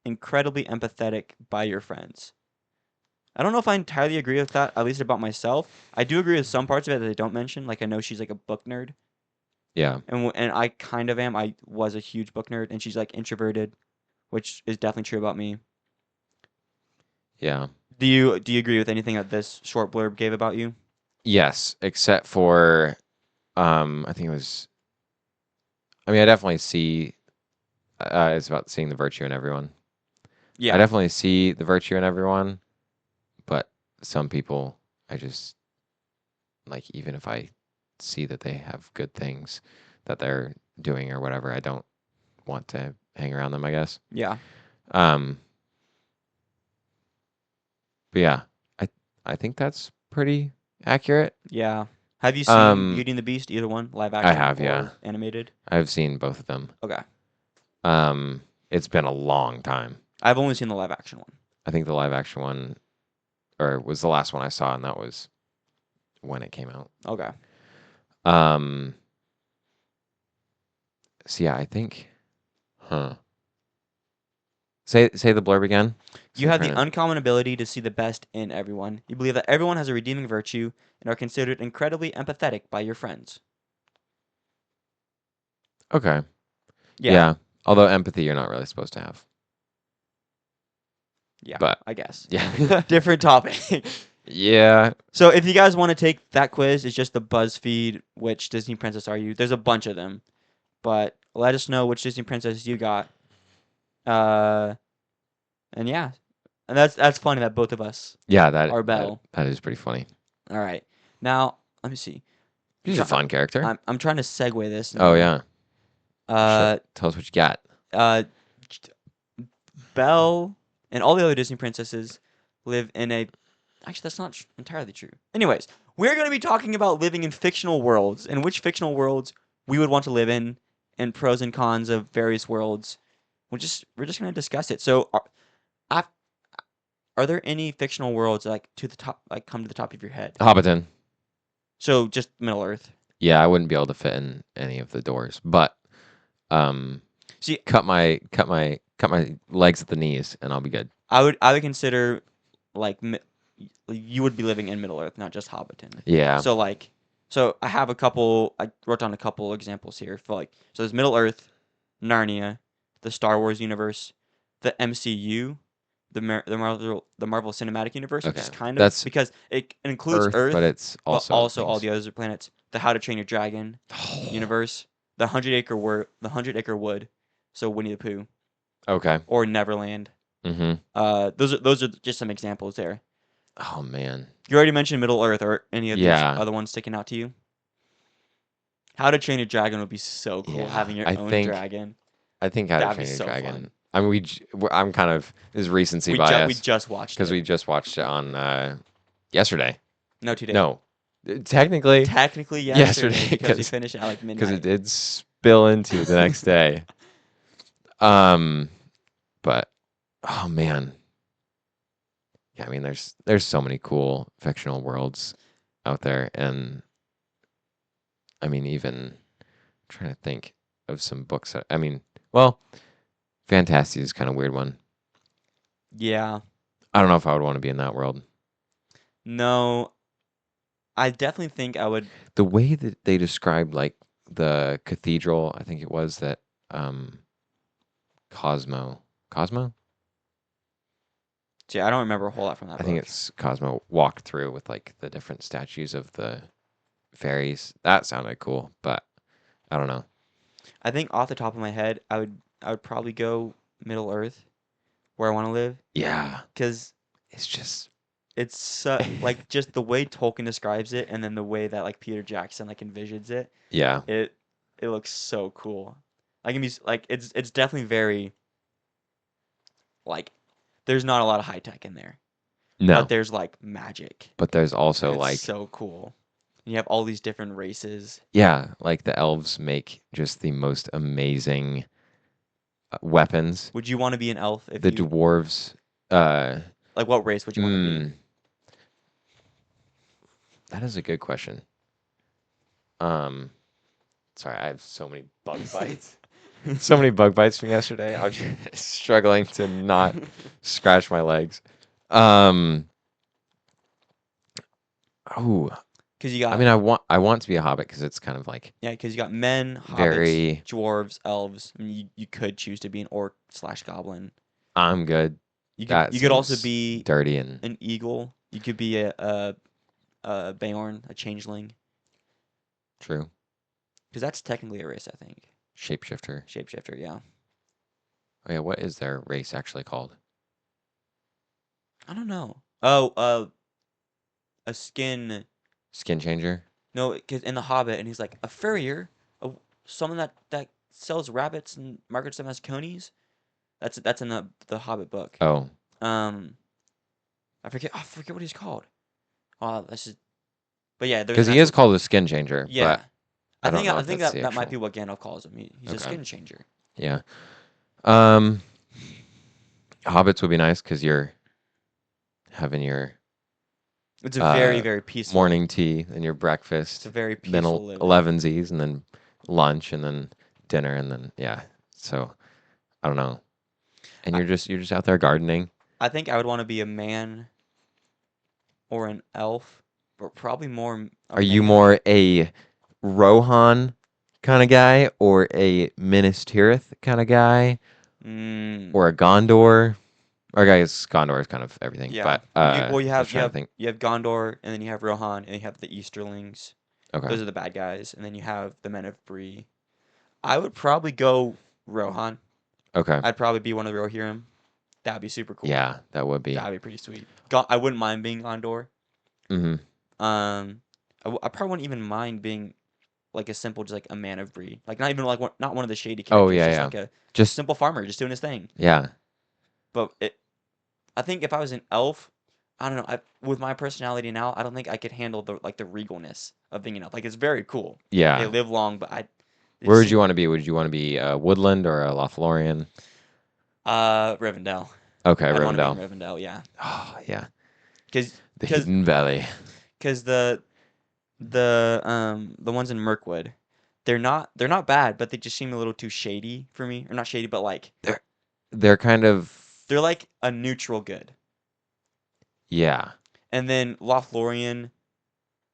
[SPEAKER 1] incredibly empathetic by your friends. I don't know if I entirely agree with that, at least about myself. I do agree with some parts of it that they don't mention. Like I know she's like a book nerd,
[SPEAKER 2] Yeah.
[SPEAKER 1] and I kind of am. I was a huge book nerd, and she's like introverted, which is definitely true about me.
[SPEAKER 2] Yeah.
[SPEAKER 1] Do you agree with anything that this short blurb gave about you?
[SPEAKER 2] Yes, except for I think it was I mean I definitely see it's about seeing the virtue in everyone. I
[SPEAKER 1] Yeah,
[SPEAKER 2] definitely see the virtue in everyone, but some people I just like even if I see that they have good things that they're doing or whatever, I don't want to hang around them, I guess.
[SPEAKER 1] yeah,
[SPEAKER 2] Um but yeah, I I think that's pretty accurate.
[SPEAKER 1] yeah. Have you seen
[SPEAKER 2] Um
[SPEAKER 1] Beauty and the Beast, either one, live
[SPEAKER 2] I
[SPEAKER 1] action
[SPEAKER 2] have, yeah.
[SPEAKER 1] or animated?
[SPEAKER 2] I've seen both of them.
[SPEAKER 1] Okay.
[SPEAKER 2] It's been a long time.
[SPEAKER 1] I've only seen the live action one.
[SPEAKER 2] I think the live action one or was the last one I saw and that was when it came out.
[SPEAKER 1] Okay.
[SPEAKER 2] Um so yeah, I think huh. Say the blurb again. So
[SPEAKER 1] You
[SPEAKER 2] I'm
[SPEAKER 1] have the
[SPEAKER 2] trying to
[SPEAKER 1] uncommon ability to see the best in everyone. You believe that everyone has a redeeming virtue and are considered incredibly empathetic by your friends.
[SPEAKER 2] Okay.
[SPEAKER 1] Yeah,
[SPEAKER 2] Yeah. Although empathy you're not really supposed to have.
[SPEAKER 1] yeah,
[SPEAKER 2] But
[SPEAKER 1] I guess.
[SPEAKER 2] yeah.
[SPEAKER 1] Different topic.
[SPEAKER 2] Yeah.
[SPEAKER 1] So if you guys want to take that quiz, it's just the BuzzFeed which Disney princess are you? There's a bunch of them, but let us know which Disney princess you got. Uh, and yeah, and that's funny that both of us
[SPEAKER 2] Yeah, that
[SPEAKER 1] are
[SPEAKER 2] that
[SPEAKER 1] Belle.
[SPEAKER 2] that is pretty funny.
[SPEAKER 1] All right, now let me see.
[SPEAKER 2] He's a
[SPEAKER 1] Try,
[SPEAKER 2] fun character.
[SPEAKER 1] I'm trying to segue this
[SPEAKER 2] Oh
[SPEAKER 1] now.
[SPEAKER 2] yeah.
[SPEAKER 1] Uh,
[SPEAKER 2] Tell us what you got.
[SPEAKER 1] uh, Belle and all the other Disney princesses live in a. Actually, that's not entirely true. Anyways, we're going to be talking about living in fictional worlds and which fictional worlds we would want to live in, and pros and cons of various worlds. We're just going to discuss it. So, are, are there any fictional worlds like to the top, like come to the top of your head?
[SPEAKER 2] Hobbiton.
[SPEAKER 1] So just Middle Earth.
[SPEAKER 2] Yeah, I wouldn't be able to fit in any of the doors, but um,
[SPEAKER 1] See,
[SPEAKER 2] cut my legs at the knees, and I'll be good.
[SPEAKER 1] I would consider like you would be living in Middle Earth, not just Hobbiton.
[SPEAKER 2] Yeah.
[SPEAKER 1] So like, so I have a couple. I wrote down a couple examples here for like. So there's Middle Earth, Narnia, the Star Wars universe, the MCU, the Marvel Cinematic Universe, which
[SPEAKER 2] Okay.
[SPEAKER 1] is kind of
[SPEAKER 2] That's
[SPEAKER 1] because it includes
[SPEAKER 2] Earth, but
[SPEAKER 1] Earth,
[SPEAKER 2] it's
[SPEAKER 1] but
[SPEAKER 2] also
[SPEAKER 1] also all
[SPEAKER 2] things.
[SPEAKER 1] the other planets. The How to Train Your Dragon universe, the 100 Acre Wood, so Winnie the Pooh,
[SPEAKER 2] Okay.
[SPEAKER 1] or Neverland.
[SPEAKER 2] Mm-hmm.
[SPEAKER 1] Those are just some examples there.
[SPEAKER 2] Oh man.
[SPEAKER 1] You already mentioned Middle Earth, or any of these
[SPEAKER 2] Yeah.
[SPEAKER 1] other ones sticking out to you? How to Train Your Dragon would be so cool,
[SPEAKER 2] Yeah.
[SPEAKER 1] having your
[SPEAKER 2] I
[SPEAKER 1] own
[SPEAKER 2] think
[SPEAKER 1] dragon.
[SPEAKER 2] I think How to
[SPEAKER 1] That'd be
[SPEAKER 2] Train Your
[SPEAKER 1] so fun.
[SPEAKER 2] Dragon. I mean, I'm kind of this recency
[SPEAKER 1] We
[SPEAKER 2] bias
[SPEAKER 1] just watched
[SPEAKER 2] because
[SPEAKER 1] it.
[SPEAKER 2] we just watched it on yesterday.
[SPEAKER 1] No, 2 days.
[SPEAKER 2] No, Technically,
[SPEAKER 1] Technically yesterday
[SPEAKER 2] yesterday
[SPEAKER 1] because we
[SPEAKER 2] because
[SPEAKER 1] finished at like
[SPEAKER 2] it
[SPEAKER 1] midnight.
[SPEAKER 2] did spill into the next day. Um, but oh man, yeah, I mean, there's so many cool fictional worlds out there, and I mean, even trying to think of some books. I mean, well, Fantasy is kind of weird one.
[SPEAKER 1] Yeah.
[SPEAKER 2] I don't know if I would want to be in that world.
[SPEAKER 1] No, I definitely think I would.
[SPEAKER 2] The way that they described like the cathedral, I think it was that um Cosmo?
[SPEAKER 1] See, I don't remember a whole lot from that
[SPEAKER 2] I think
[SPEAKER 1] book.
[SPEAKER 2] it's Cosmo walked through with like the different statues of the fairies. That sounded cool, but I don't know.
[SPEAKER 1] I think off the top of my head, I would probably go Middle Earth, where I want to live,
[SPEAKER 2] Yeah,
[SPEAKER 1] because
[SPEAKER 2] it's just
[SPEAKER 1] it's like just the way Tolkien describes it, and then the way that like Peter Jackson like envisions it.
[SPEAKER 2] yeah.
[SPEAKER 1] It it looks so cool. Like like it's definitely very like there's not a lot of high tech in there, but
[SPEAKER 2] No,
[SPEAKER 1] there's like magic,
[SPEAKER 2] but there's
[SPEAKER 1] and
[SPEAKER 2] also
[SPEAKER 1] it's
[SPEAKER 2] like
[SPEAKER 1] so cool. And you have all these different races.
[SPEAKER 2] yeah, like the elves make just the most amazing weapons.
[SPEAKER 1] Would you want to be an elf if
[SPEAKER 2] The
[SPEAKER 1] you
[SPEAKER 2] dwarves uh
[SPEAKER 1] like what race would you want to be?
[SPEAKER 2] mm, that is a good question. Um sorry, I have so many bug bites. So many bug bites from yesterday. I'm just struggling to not scratch my legs. Um, oh,
[SPEAKER 1] Because you
[SPEAKER 2] I
[SPEAKER 1] got
[SPEAKER 2] mean, I want to be a hobbit because it's kind of like
[SPEAKER 1] yeah, because you got men, hobbits,
[SPEAKER 2] very.
[SPEAKER 1] dwarves, elves. I mean, you could choose to be an orc slash goblin.
[SPEAKER 2] I'm good. That
[SPEAKER 1] You could also
[SPEAKER 2] seems
[SPEAKER 1] be
[SPEAKER 2] dirty and
[SPEAKER 1] an eagle. You could be a Beorn, a changeling,
[SPEAKER 2] true.
[SPEAKER 1] because that's technically a race, I think.
[SPEAKER 2] Shapeshifter.
[SPEAKER 1] Shapeshifter, yeah.
[SPEAKER 2] Oh yeah, what is their race actually called?
[SPEAKER 1] I don't know. Oh, a skin.
[SPEAKER 2] Skin changer.
[SPEAKER 1] No, because in the Hobbit, and he's like a furrier, a, someone that sells rabbits and markets them as conies. That's in the Hobbit book.
[SPEAKER 2] Oh,
[SPEAKER 1] Um, I forget what he's called. Oh, that's just. But yeah, there's
[SPEAKER 2] because
[SPEAKER 1] an
[SPEAKER 2] he is
[SPEAKER 1] actual.
[SPEAKER 2] called a skin changer, but
[SPEAKER 1] Yeah,
[SPEAKER 2] I don't know
[SPEAKER 1] I
[SPEAKER 2] if
[SPEAKER 1] think
[SPEAKER 2] that's the
[SPEAKER 1] that might be
[SPEAKER 2] actual.
[SPEAKER 1] what Gandalf calls him. He's a
[SPEAKER 2] Okay.
[SPEAKER 1] skin changer.
[SPEAKER 2] Yeah. Um, hobbits would be nice because you're having your
[SPEAKER 1] It's a very
[SPEAKER 2] uh,
[SPEAKER 1] very peaceful.
[SPEAKER 2] morning tea and your
[SPEAKER 1] It's a
[SPEAKER 2] breakfast,
[SPEAKER 1] very
[SPEAKER 2] then
[SPEAKER 1] peaceful living.
[SPEAKER 2] elevensies, and then lunch, and then dinner, and then yeah. So I don't know. And
[SPEAKER 1] I
[SPEAKER 2] you're just out there gardening.
[SPEAKER 1] I think I would want to be a man or an elf, but probably more a
[SPEAKER 2] Are you
[SPEAKER 1] man.
[SPEAKER 2] more a Rohan kind of guy, or a Minas Tirith kind of guy,
[SPEAKER 1] Mm,
[SPEAKER 2] or a Gondor? Or I guess Gondor is kind of everything,
[SPEAKER 1] yeah.
[SPEAKER 2] but
[SPEAKER 1] You
[SPEAKER 2] I was
[SPEAKER 1] have
[SPEAKER 2] trying to think.
[SPEAKER 1] you have Gondor, and then you have Rohan, and you have the Easterlings.
[SPEAKER 2] Okay,
[SPEAKER 1] Those are the bad guys, and then you have the Men of Bree. I would probably go Rohan.
[SPEAKER 2] okay,
[SPEAKER 1] I'd probably be one of the Rohirrim. That'd be super cool.
[SPEAKER 2] yeah, that would be.
[SPEAKER 1] That'd be pretty sweet. I wouldn't mind being Gondor.
[SPEAKER 2] Hmm.
[SPEAKER 1] I probably wouldn't even mind being like a simple, just like a man of Bree. Like not even like not one of the shady
[SPEAKER 2] Oh
[SPEAKER 1] characters,
[SPEAKER 2] yeah,
[SPEAKER 1] just
[SPEAKER 2] yeah.
[SPEAKER 1] like a
[SPEAKER 2] Just
[SPEAKER 1] simple farmer, just doing his thing.
[SPEAKER 2] yeah,
[SPEAKER 1] But I think if I was an elf, I don't know. With my personality now, I don't think I could handle the regalness of being an elf. Like it's very cool. They
[SPEAKER 2] yeah.
[SPEAKER 1] live long, but it
[SPEAKER 2] Where
[SPEAKER 1] just
[SPEAKER 2] would you want to be? Would you want to be Woodland or a Lothlorien?
[SPEAKER 1] Rivendell.
[SPEAKER 2] Okay,
[SPEAKER 1] I'd want to be in
[SPEAKER 2] Rivendell.
[SPEAKER 1] Rivendell, yeah.
[SPEAKER 2] Oh yeah,
[SPEAKER 1] Cause,
[SPEAKER 2] the
[SPEAKER 1] cause,
[SPEAKER 2] Hidden Valley.
[SPEAKER 1] 'Cause the ones in Mirkwood, they're not bad, but they just seem a little too shady for me. Or not shady, but like
[SPEAKER 2] They're they're kind of
[SPEAKER 1] they're like a neutral good.
[SPEAKER 2] yeah,
[SPEAKER 1] And then Lothlorien,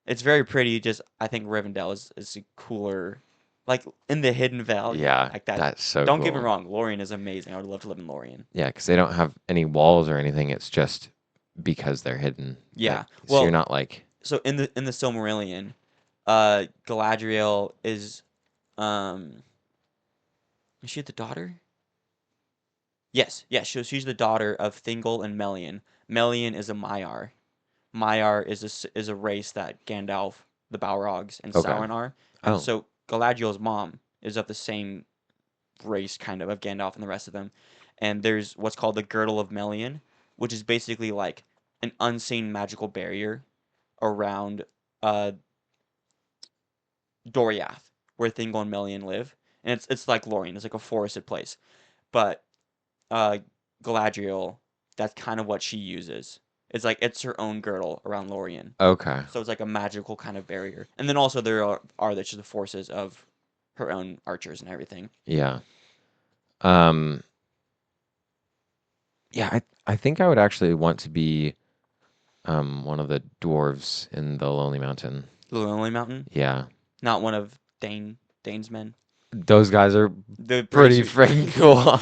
[SPEAKER 1] it's very pretty. Just I think Rivendell is a cooler, like in the Hidden Valley,
[SPEAKER 2] yeah.
[SPEAKER 1] like that.
[SPEAKER 2] That's so
[SPEAKER 1] Don't get me
[SPEAKER 2] cool.
[SPEAKER 1] wrong, Lorien is amazing. I would love to live in Lorien.
[SPEAKER 2] Yeah, because they don't have any walls or anything. It's just because they're hidden. Like
[SPEAKER 1] Yeah.
[SPEAKER 2] so, you're
[SPEAKER 1] Well,
[SPEAKER 2] not like
[SPEAKER 1] so in the Silmarillion, Galadriel um is she the daughter? Yes, yes. She's the daughter of Thingol and Melian. Melian is a Maiar. Maiar is is a race that Gandalf, the Balrogs, and
[SPEAKER 2] okay.
[SPEAKER 1] Sauron are. And
[SPEAKER 2] Oh,
[SPEAKER 1] so Galadriel's mom is of the same race, kind of Gandalf and the rest of them. And there's what's called the Girdle of Melian, which is basically like an unseen magical barrier around uh Doriath, where Thingol and Melian live, and it's like Lorien. It's like a forested place, but uh Galadriel, that's kind of what she uses. It's like it's her own girdle around Lorien.
[SPEAKER 2] Okay.
[SPEAKER 1] So it's like a magical kind of barrier. And then also there are just the forces of her own archers and everything.
[SPEAKER 2] Yeah. Um. Yeah. I think I would actually want to be one of the dwarves in the Lonely Mountain.
[SPEAKER 1] The Lonely Mountain,
[SPEAKER 2] Yeah.
[SPEAKER 1] not one of Dane's men.
[SPEAKER 2] Those guys are
[SPEAKER 1] The pretty
[SPEAKER 2] pretty
[SPEAKER 1] sweet.
[SPEAKER 2] freaking cool.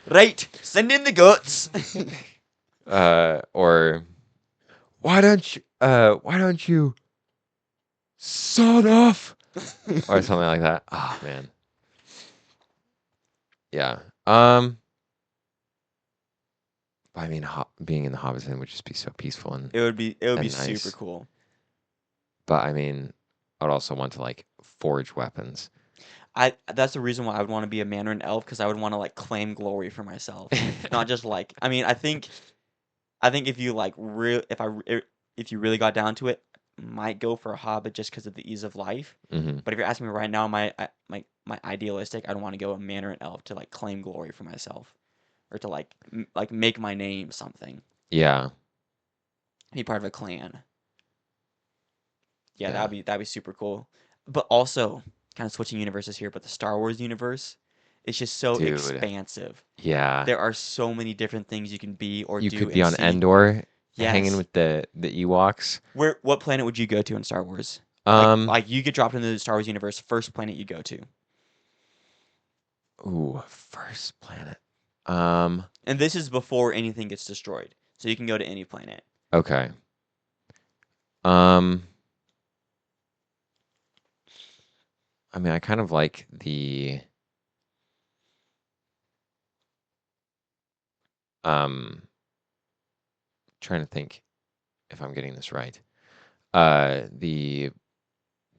[SPEAKER 1] Right, send in the guts.
[SPEAKER 2] Or why don't you sawed off or something like that. Oh man. Yeah. I mean, being in the Hobbiton would just be so peaceful
[SPEAKER 1] It would be
[SPEAKER 2] and
[SPEAKER 1] super
[SPEAKER 2] nice.
[SPEAKER 1] cool.
[SPEAKER 2] But I mean, I'd also want to like forge weapons.
[SPEAKER 1] That's the reason why I would want to be a Mandarin elf because I would want to like claim glory for myself, not just like. I mean, I think if you like if you really got down to it, might go for a hobbit just because of the ease of life.
[SPEAKER 2] Hmm.
[SPEAKER 1] But if you're asking me right now, my idealistic, I'd want to go a Mandarin elf to like claim glory for myself, or to like make my name something,
[SPEAKER 2] Yeah.
[SPEAKER 1] be part of a clan. Yeah,
[SPEAKER 2] Yeah.
[SPEAKER 1] that'd be super cool. But also, kind of switching universes here, but the Star Wars universe, it's just so
[SPEAKER 2] Dude.
[SPEAKER 1] expansive.
[SPEAKER 2] Yeah.
[SPEAKER 1] There are so many different things you can be or
[SPEAKER 2] You
[SPEAKER 1] do
[SPEAKER 2] could be
[SPEAKER 1] and
[SPEAKER 2] on
[SPEAKER 1] see.
[SPEAKER 2] Endor hanging
[SPEAKER 1] Yes.
[SPEAKER 2] with the Ewoks.
[SPEAKER 1] What planet would you go to in Star Wars? Like
[SPEAKER 2] Um,
[SPEAKER 1] like you get dropped into the Star Wars universe, first planet you go to.
[SPEAKER 2] First planet. Um,
[SPEAKER 1] And this is before anything gets destroyed. So you can go to any planet.
[SPEAKER 2] okay. Um, I mean, I kind of like um trying to think if I'm getting this right. The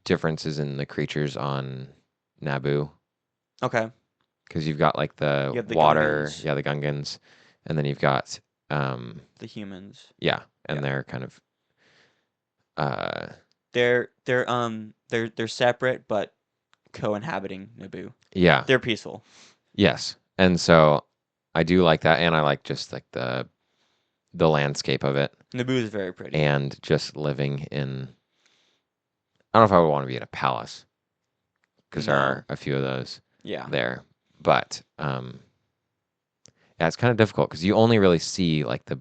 [SPEAKER 2] differences in the creatures on Naboo,
[SPEAKER 1] Okay.
[SPEAKER 2] because you've got like the
[SPEAKER 1] You have the
[SPEAKER 2] water,
[SPEAKER 1] Gungans,
[SPEAKER 2] yeah, the Gungans, and then you've got um,
[SPEAKER 1] the humans.
[SPEAKER 2] yeah, and
[SPEAKER 1] Yeah.
[SPEAKER 2] they're kind of uh,
[SPEAKER 1] They're separate but co-inhabiting Naboo.
[SPEAKER 2] yeah,
[SPEAKER 1] They're peaceful.
[SPEAKER 2] yes, and so I do like that, and I like just like the landscape of it,
[SPEAKER 1] Naboo is very pretty.
[SPEAKER 2] and just living in. I don't know if I would want to be in a palace because there
[SPEAKER 1] No.
[SPEAKER 2] are a few of those
[SPEAKER 1] Yeah.
[SPEAKER 2] there, but yeah, it's kind of difficult because you only really see like the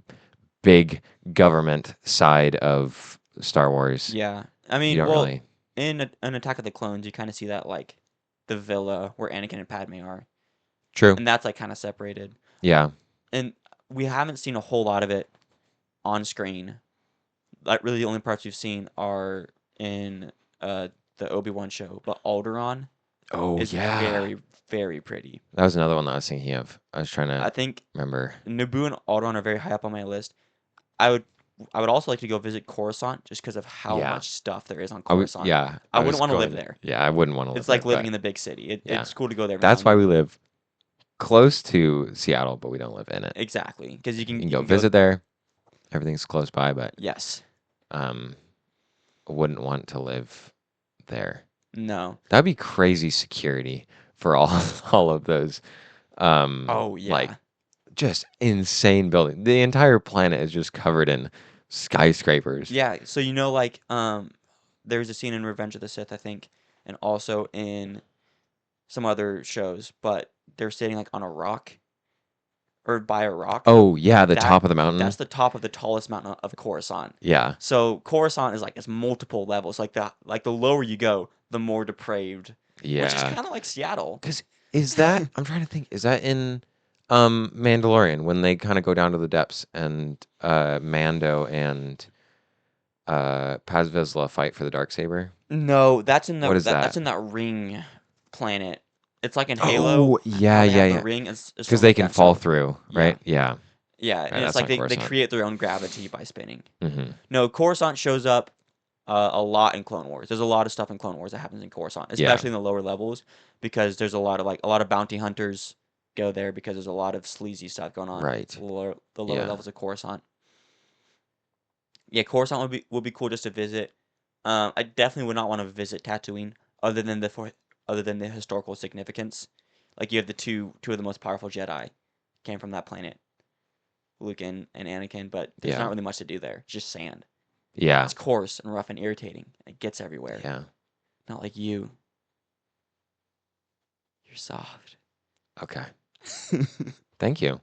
[SPEAKER 2] big government side of Star Wars.
[SPEAKER 1] Yeah. I
[SPEAKER 2] You
[SPEAKER 1] mean,
[SPEAKER 2] don't
[SPEAKER 1] well,
[SPEAKER 2] really.
[SPEAKER 1] in an Attack of the Clones, you kind of see that like the villa where Anakin and Padme are,
[SPEAKER 2] True.
[SPEAKER 1] and that's like kind of separated.
[SPEAKER 2] Yeah.
[SPEAKER 1] And we haven't seen a whole lot of it on screen. Like really, the only parts we've seen are in the Obi-Wan show. But Alderaan
[SPEAKER 2] Oh
[SPEAKER 1] is
[SPEAKER 2] yeah.
[SPEAKER 1] very, very pretty.
[SPEAKER 2] That was another one that I was thinking of. I was trying
[SPEAKER 1] I
[SPEAKER 2] to
[SPEAKER 1] think
[SPEAKER 2] remember.
[SPEAKER 1] Naboo and Alderaan are very high up on my list. I would I would also like to go visit Coruscant just because of how
[SPEAKER 2] Yeah.
[SPEAKER 1] much stuff there is on Coruscant.
[SPEAKER 2] Yeah,
[SPEAKER 1] I
[SPEAKER 2] I
[SPEAKER 1] wouldn't
[SPEAKER 2] was
[SPEAKER 1] want to live
[SPEAKER 2] going.
[SPEAKER 1] there.
[SPEAKER 2] Yeah, I wouldn't want to live
[SPEAKER 1] It's
[SPEAKER 2] there,
[SPEAKER 1] like living
[SPEAKER 2] but
[SPEAKER 1] in the big city.
[SPEAKER 2] yeah.
[SPEAKER 1] It's cool to go there every now
[SPEAKER 2] That's
[SPEAKER 1] and
[SPEAKER 2] why
[SPEAKER 1] then.
[SPEAKER 2] we live close to Seattle, but we don't live in it.
[SPEAKER 1] Exactly, because
[SPEAKER 2] You can
[SPEAKER 1] you
[SPEAKER 2] go
[SPEAKER 1] can go.
[SPEAKER 2] visit there. Everything's close by, but
[SPEAKER 1] Yes.
[SPEAKER 2] um wouldn't want to live there.
[SPEAKER 1] No.
[SPEAKER 2] That'd be crazy security for all all of those
[SPEAKER 1] Oh
[SPEAKER 2] like
[SPEAKER 1] yeah.
[SPEAKER 2] just insane building. The entire planet is just covered in skyscrapers.
[SPEAKER 1] Yeah. So like there's a scene in Revenge of the Sith, I think, and also in some other shows, but they're sitting like on a rock or by a rock.
[SPEAKER 2] Oh yeah, the
[SPEAKER 1] That
[SPEAKER 2] top of the mountain.
[SPEAKER 1] that's the top of the tallest mountain of Coruscant.
[SPEAKER 2] Yeah.
[SPEAKER 1] So Coruscant is like it's multiple levels. Like the lower you go, the more depraved, which is
[SPEAKER 2] Yeah.
[SPEAKER 1] kind of like Seattle.
[SPEAKER 2] Cuz is that I'm trying to think, is that in Mandalorian when they kind of go down to the depths and Mando and Paz Vizsla fight for the dark saber?
[SPEAKER 1] No, that's in
[SPEAKER 2] What
[SPEAKER 1] the
[SPEAKER 2] is
[SPEAKER 1] that's
[SPEAKER 2] that?
[SPEAKER 1] in that ring planet. It's like in Halo,
[SPEAKER 2] Oh, yeah,
[SPEAKER 1] how they
[SPEAKER 2] yeah,
[SPEAKER 1] have the
[SPEAKER 2] yeah.
[SPEAKER 1] ring is
[SPEAKER 2] Cuz
[SPEAKER 1] from
[SPEAKER 2] they
[SPEAKER 1] like
[SPEAKER 2] can
[SPEAKER 1] that
[SPEAKER 2] fall
[SPEAKER 1] style.
[SPEAKER 2] through,
[SPEAKER 1] Yeah,
[SPEAKER 2] right? Yeah.
[SPEAKER 1] yeah,
[SPEAKER 2] Right,
[SPEAKER 1] and it's
[SPEAKER 2] that's
[SPEAKER 1] like
[SPEAKER 2] on
[SPEAKER 1] they
[SPEAKER 2] Coruscant.
[SPEAKER 1] create their own gravity by spinning.
[SPEAKER 2] Mhm.
[SPEAKER 1] No, Coruscant shows up a lot in Clone Wars. There's a lot of stuff in Clone Wars that happens in Coruscant,
[SPEAKER 2] Yeah.
[SPEAKER 1] especially in the lower levels, because there's a lot of bounty hunters go there because there's a lot of sleazy stuff going on.
[SPEAKER 2] Right.
[SPEAKER 1] The lower
[SPEAKER 2] Yeah.
[SPEAKER 1] levels of Coruscant. Yeah, Coruscant would be cool just to visit. I definitely would not want to visit Tatooine other than other than the historical significance. Like you have the two of the most powerful Jedi came from that planet, Luke and Anakin, but there's not
[SPEAKER 2] Yeah.
[SPEAKER 1] really much to do there. It's just sand.
[SPEAKER 2] Yeah.
[SPEAKER 1] It's coarse and rough and irritating. It gets everywhere.
[SPEAKER 2] Yeah.
[SPEAKER 1] Not like you. You're soft.
[SPEAKER 2] Okay. Thank you.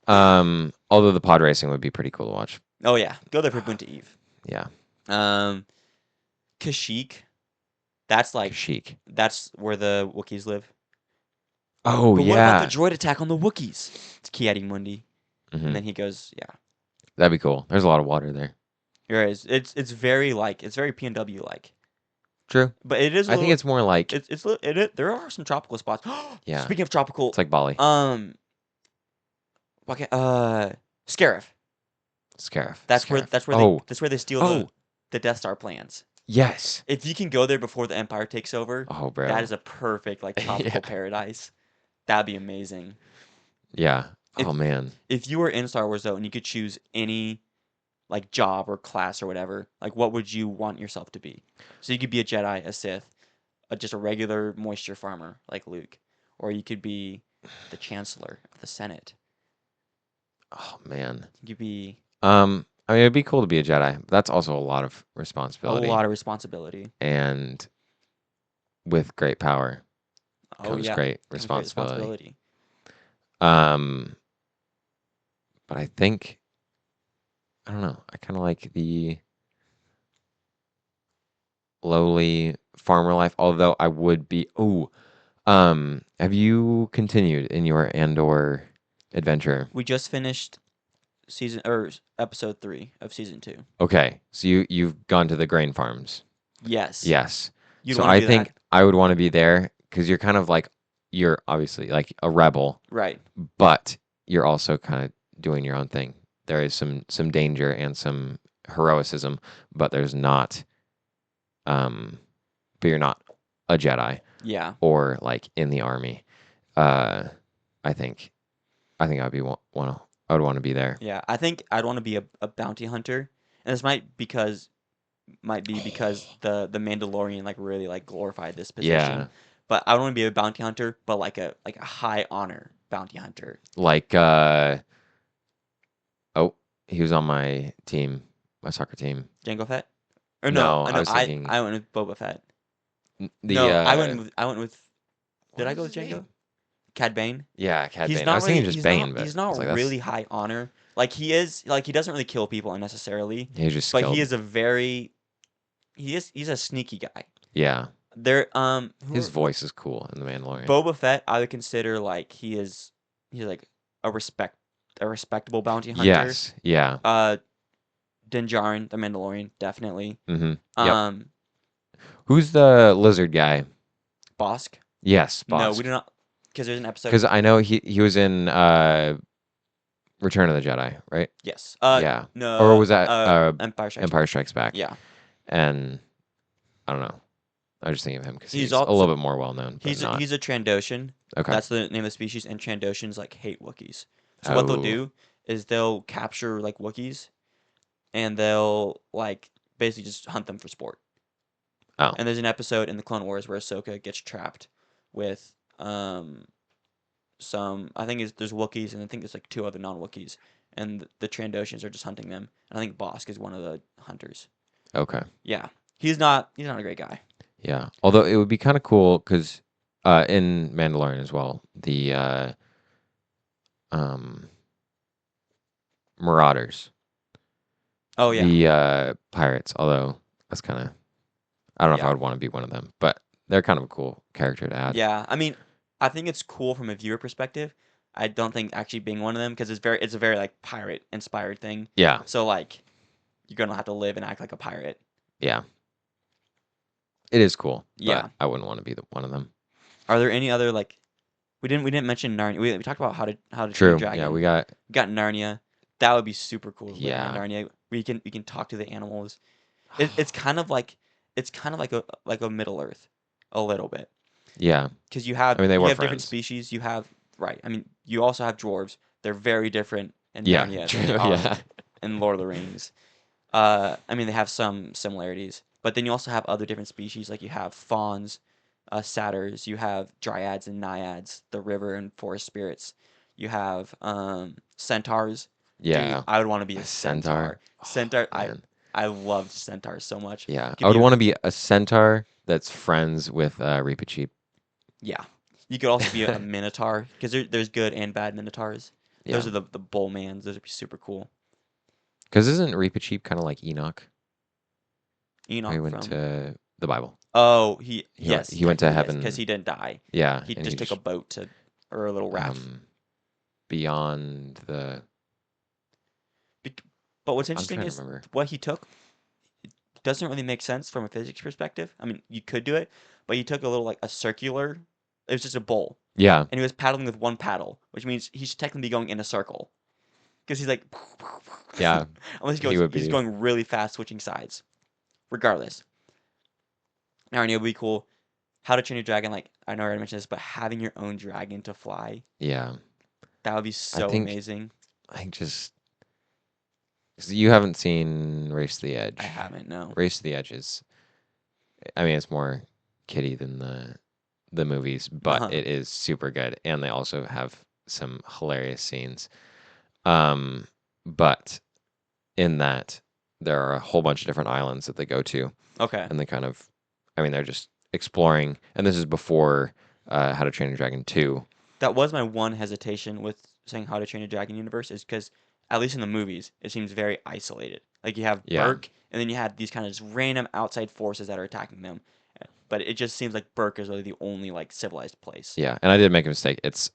[SPEAKER 2] Although the pod racing would be pretty cool to watch.
[SPEAKER 1] Oh yeah, go there for Bunta Eve.
[SPEAKER 2] Yeah.
[SPEAKER 1] Um, Kashyyyk. That's like
[SPEAKER 2] Kashyyyk.
[SPEAKER 1] that's where the Wookiees live.
[SPEAKER 2] Oh
[SPEAKER 1] But what about the
[SPEAKER 2] yeah.
[SPEAKER 1] droid attack on the Wookiees? It's Ki-Adi Mundi, and
[SPEAKER 2] Hmm.
[SPEAKER 1] then he goes, yeah.
[SPEAKER 2] That'd be cool. There's a lot of water there.
[SPEAKER 1] Here it is. It's very like it's very PNW like,
[SPEAKER 2] True.
[SPEAKER 1] but it is a
[SPEAKER 2] I think
[SPEAKER 1] little.
[SPEAKER 2] it's more like
[SPEAKER 1] There are some tropical spots.
[SPEAKER 2] yeah.
[SPEAKER 1] Speaking of tropical,
[SPEAKER 2] It's like Bali.
[SPEAKER 1] okay, Scarif.
[SPEAKER 2] Scarif.
[SPEAKER 1] That's where
[SPEAKER 2] Scarif.
[SPEAKER 1] that's where they
[SPEAKER 2] Oh.
[SPEAKER 1] that's where they steal
[SPEAKER 2] Oh.
[SPEAKER 1] the Death Star plans.
[SPEAKER 2] Yes.
[SPEAKER 1] If you can go there before the Empire takes over,
[SPEAKER 2] Oh, bro.
[SPEAKER 1] that is a perfect like tropical
[SPEAKER 2] Yeah.
[SPEAKER 1] paradise. That'd be amazing.
[SPEAKER 2] Yeah.
[SPEAKER 1] If
[SPEAKER 2] Oh man.
[SPEAKER 1] if you were in Star Wars though, and you could choose any like job or class or whatever, like what would you want yourself to be? So you could be a Jedi, a Sith, just a regular moisture farmer like Luke, or you could be the Chancellor of the Senate.
[SPEAKER 2] Oh man.
[SPEAKER 1] You could be
[SPEAKER 2] I mean, it'd be cool to be a Jedi. But that's also a lot of
[SPEAKER 1] a
[SPEAKER 2] responsibility,
[SPEAKER 1] lot of responsibility.
[SPEAKER 2] and with great power
[SPEAKER 1] Oh
[SPEAKER 2] comes
[SPEAKER 1] yeah,
[SPEAKER 2] great
[SPEAKER 1] comes great
[SPEAKER 2] responsibility.
[SPEAKER 1] responsibility.
[SPEAKER 2] Um, but I think I don't know. I kind of like the lowly farmer life, although I would be. Oh, have you continued in your Andor adventure?
[SPEAKER 1] We just finished episode 3 of season 2.
[SPEAKER 2] Okay, so you've gone to the grain farms.
[SPEAKER 1] Yes,
[SPEAKER 2] Yes.
[SPEAKER 1] you'd
[SPEAKER 2] So
[SPEAKER 1] want to
[SPEAKER 2] I
[SPEAKER 1] do that,
[SPEAKER 2] think I would want to be there because you're kind of like you're obviously like a rebel,
[SPEAKER 1] right?
[SPEAKER 2] but you're also kind of doing your own thing. There is some danger and some heroicism, but there's not but you're not a Jedi
[SPEAKER 1] Yeah,
[SPEAKER 2] or like in the army. Uh I think I'd be I would want to be there.
[SPEAKER 1] yeah. I think I'd want to be a bounty hunter, and this might be because the Mandalorian like really like glorified this
[SPEAKER 2] Yeah.
[SPEAKER 1] position. But I want to be a bounty hunter, but like a high honor bounty hunter.
[SPEAKER 2] Like oh, he was on my team, my soccer team.
[SPEAKER 1] Jango Fett? Or no,
[SPEAKER 2] No,
[SPEAKER 1] I
[SPEAKER 2] I
[SPEAKER 1] know
[SPEAKER 2] was thinking
[SPEAKER 1] I went with Boba Fett.
[SPEAKER 2] the
[SPEAKER 1] No, I went with
[SPEAKER 2] what
[SPEAKER 1] did I
[SPEAKER 2] was
[SPEAKER 1] go with
[SPEAKER 2] his
[SPEAKER 1] Jango?
[SPEAKER 2] name?
[SPEAKER 1] Cad Bane?
[SPEAKER 2] Yeah, Cad Bane. I was thinking just Bane, but
[SPEAKER 1] He's
[SPEAKER 2] I was
[SPEAKER 1] not
[SPEAKER 2] like that's
[SPEAKER 1] really high honor. Like he doesn't really kill people unnecessarily,
[SPEAKER 2] he's just
[SPEAKER 1] but he
[SPEAKER 2] skilled.
[SPEAKER 1] is a very he's a sneaky guy.
[SPEAKER 2] Yeah.
[SPEAKER 1] There
[SPEAKER 2] His voice is cool in The Mandalorian.
[SPEAKER 1] Boba Fett I would consider like he's like a respectable bounty hunter.
[SPEAKER 2] Yes. Yeah.
[SPEAKER 1] Uh Din Djarin, the Mandalorian, definitely.
[SPEAKER 2] Mm-hmm. Yep.
[SPEAKER 1] Um
[SPEAKER 2] Who's the lizard guy?
[SPEAKER 1] Bosk?
[SPEAKER 2] Yes,
[SPEAKER 1] No, we
[SPEAKER 2] Bosk.
[SPEAKER 1] do not because there's an episode.
[SPEAKER 2] Because I know he was in Return of the Jedi, right?
[SPEAKER 1] Yes.
[SPEAKER 2] Yeah. Or
[SPEAKER 1] No.
[SPEAKER 2] was that
[SPEAKER 1] Empire Strikes
[SPEAKER 2] Empire
[SPEAKER 1] Back.
[SPEAKER 2] Strikes Back?
[SPEAKER 1] Yeah.
[SPEAKER 2] And I don't know. I was just thinking of him because
[SPEAKER 1] He's
[SPEAKER 2] he's a
[SPEAKER 1] also
[SPEAKER 2] little bit more well known, but not.
[SPEAKER 1] he's a Trandoshan.
[SPEAKER 2] Okay.
[SPEAKER 1] That's the name of the species, and Trandoshans like hate Wookiees. So what they'll
[SPEAKER 2] Oh.
[SPEAKER 1] do is they'll capture like Wookiees, and they'll like basically just hunt them for sport.
[SPEAKER 2] Oh.
[SPEAKER 1] And there's an episode in the Clone Wars where Ahsoka gets trapped with some there's Wookiees and I think there's like 2 other non-Wookiees, and the Trandoshans are just hunting them. And I think Bosk is one of the hunters.
[SPEAKER 2] Okay.
[SPEAKER 1] Yeah, he's not a great guy.
[SPEAKER 2] Yeah. Although it would be kind of cool because in Mandalorian as well, the Marauders,
[SPEAKER 1] Oh yeah,
[SPEAKER 2] the pirates. Although that's kind of I don't know if I
[SPEAKER 1] yeah,
[SPEAKER 2] would want to be one of them, but they're kind of a cool character to add.
[SPEAKER 1] yeah. I mean, I think it's cool from a viewer perspective. I don't think actually being one of them because it's a very like pirate inspired thing.
[SPEAKER 2] Yeah.
[SPEAKER 1] So like, you're gonna have to live and act like a pirate.
[SPEAKER 2] Yeah. It is cool.
[SPEAKER 1] Yeah.
[SPEAKER 2] But I wouldn't want to be one of them.
[SPEAKER 1] Are there any other like? We didn't mention Narnia. We talked about how to train a
[SPEAKER 2] True.
[SPEAKER 1] dragon.
[SPEAKER 2] Yeah, we
[SPEAKER 1] got Narnia. That would be super cool. To live
[SPEAKER 2] Yeah.
[SPEAKER 1] around Narnia. We can talk to the animals. It's kind of like a Middle Earth, a little bit.
[SPEAKER 2] Yeah.
[SPEAKER 1] Because you have
[SPEAKER 2] I mean, they
[SPEAKER 1] you
[SPEAKER 2] were
[SPEAKER 1] have different
[SPEAKER 2] friends.
[SPEAKER 1] species. You have right. I mean, you also have dwarves. They're very different in
[SPEAKER 2] Yeah.
[SPEAKER 1] Narnia than
[SPEAKER 2] True.
[SPEAKER 1] they are
[SPEAKER 2] Yeah.
[SPEAKER 1] in Lord of the Rings. I mean, they have some similarities, but then you also have other different species, like you have fauns, satyrs, you have dryads and naiads, the river and forest spirits. You have centaurs. Dude,
[SPEAKER 2] Yeah,
[SPEAKER 1] I would want to be
[SPEAKER 2] a
[SPEAKER 1] a
[SPEAKER 2] centaur.
[SPEAKER 1] centaur.
[SPEAKER 2] Oh
[SPEAKER 1] Centaur,
[SPEAKER 2] man.
[SPEAKER 1] I loved centaurs so much.
[SPEAKER 2] Yeah,
[SPEAKER 1] Could
[SPEAKER 2] I would
[SPEAKER 1] be,
[SPEAKER 2] want to be a centaur that's friends with Reepicheep.
[SPEAKER 1] yeah. You could also be a minotaur because there's good and bad minotaurs.
[SPEAKER 2] Yeah,
[SPEAKER 1] Those are the bull mans. Those would be super cool.
[SPEAKER 2] because isn't Reepicheep kind of like Enoch? How he
[SPEAKER 1] Enoch
[SPEAKER 2] went
[SPEAKER 1] from
[SPEAKER 2] to the Bible.
[SPEAKER 1] Oh,
[SPEAKER 2] He went
[SPEAKER 1] yes,
[SPEAKER 2] he went to
[SPEAKER 1] technically yes, because
[SPEAKER 2] heaven.
[SPEAKER 1] he didn't die.
[SPEAKER 2] Yeah,
[SPEAKER 1] He
[SPEAKER 2] and he
[SPEAKER 1] just took a
[SPEAKER 2] just
[SPEAKER 1] boat to or a little raft.
[SPEAKER 2] beyond the.
[SPEAKER 1] Bec- But what's
[SPEAKER 2] I'm
[SPEAKER 1] interesting
[SPEAKER 2] trying to
[SPEAKER 1] is
[SPEAKER 2] remember.
[SPEAKER 1] what he took doesn't really make sense from a physics perspective. I mean, you could do it, but he took a little like a circular. It was just a bowl,
[SPEAKER 2] Yeah,
[SPEAKER 1] and he was paddling with one paddle, which means he should technically be going in a circle because he's like,
[SPEAKER 2] yeah,
[SPEAKER 1] unless
[SPEAKER 2] he would
[SPEAKER 1] he's
[SPEAKER 2] be.
[SPEAKER 1] going really fast, switching sides. Regardless, now I know it would be cool. How to Train Your Dragon, like I know I already mentioned this, but having your own dragon to fly,
[SPEAKER 2] Yeah,
[SPEAKER 1] that would be
[SPEAKER 2] I
[SPEAKER 1] so
[SPEAKER 2] think
[SPEAKER 1] amazing.
[SPEAKER 2] I just 'cause you haven't seen Race to the
[SPEAKER 1] I
[SPEAKER 2] Edge.
[SPEAKER 1] haven't, no.
[SPEAKER 2] Race to the Edge is. I mean, it's more kiddie than the movies, but
[SPEAKER 1] Uh-huh.
[SPEAKER 2] it is super good, and they also have some hilarious scenes. Um, but in that, there are a whole bunch of different islands that they go to,
[SPEAKER 1] Okay.
[SPEAKER 2] and they kind of, I mean, they're just exploring. And this is before How to Train Your Dragon 2.
[SPEAKER 1] That was my one hesitation with saying How to Train Your Dragon universe is because, at least in the movies, it seems very isolated. Like you have
[SPEAKER 2] Yeah,
[SPEAKER 1] Burke, and then you had these kind of just random outside forces that are attacking them. But it just seems like Burke is really the only like civilized place.
[SPEAKER 2] yeah. And I did make a mistake. It's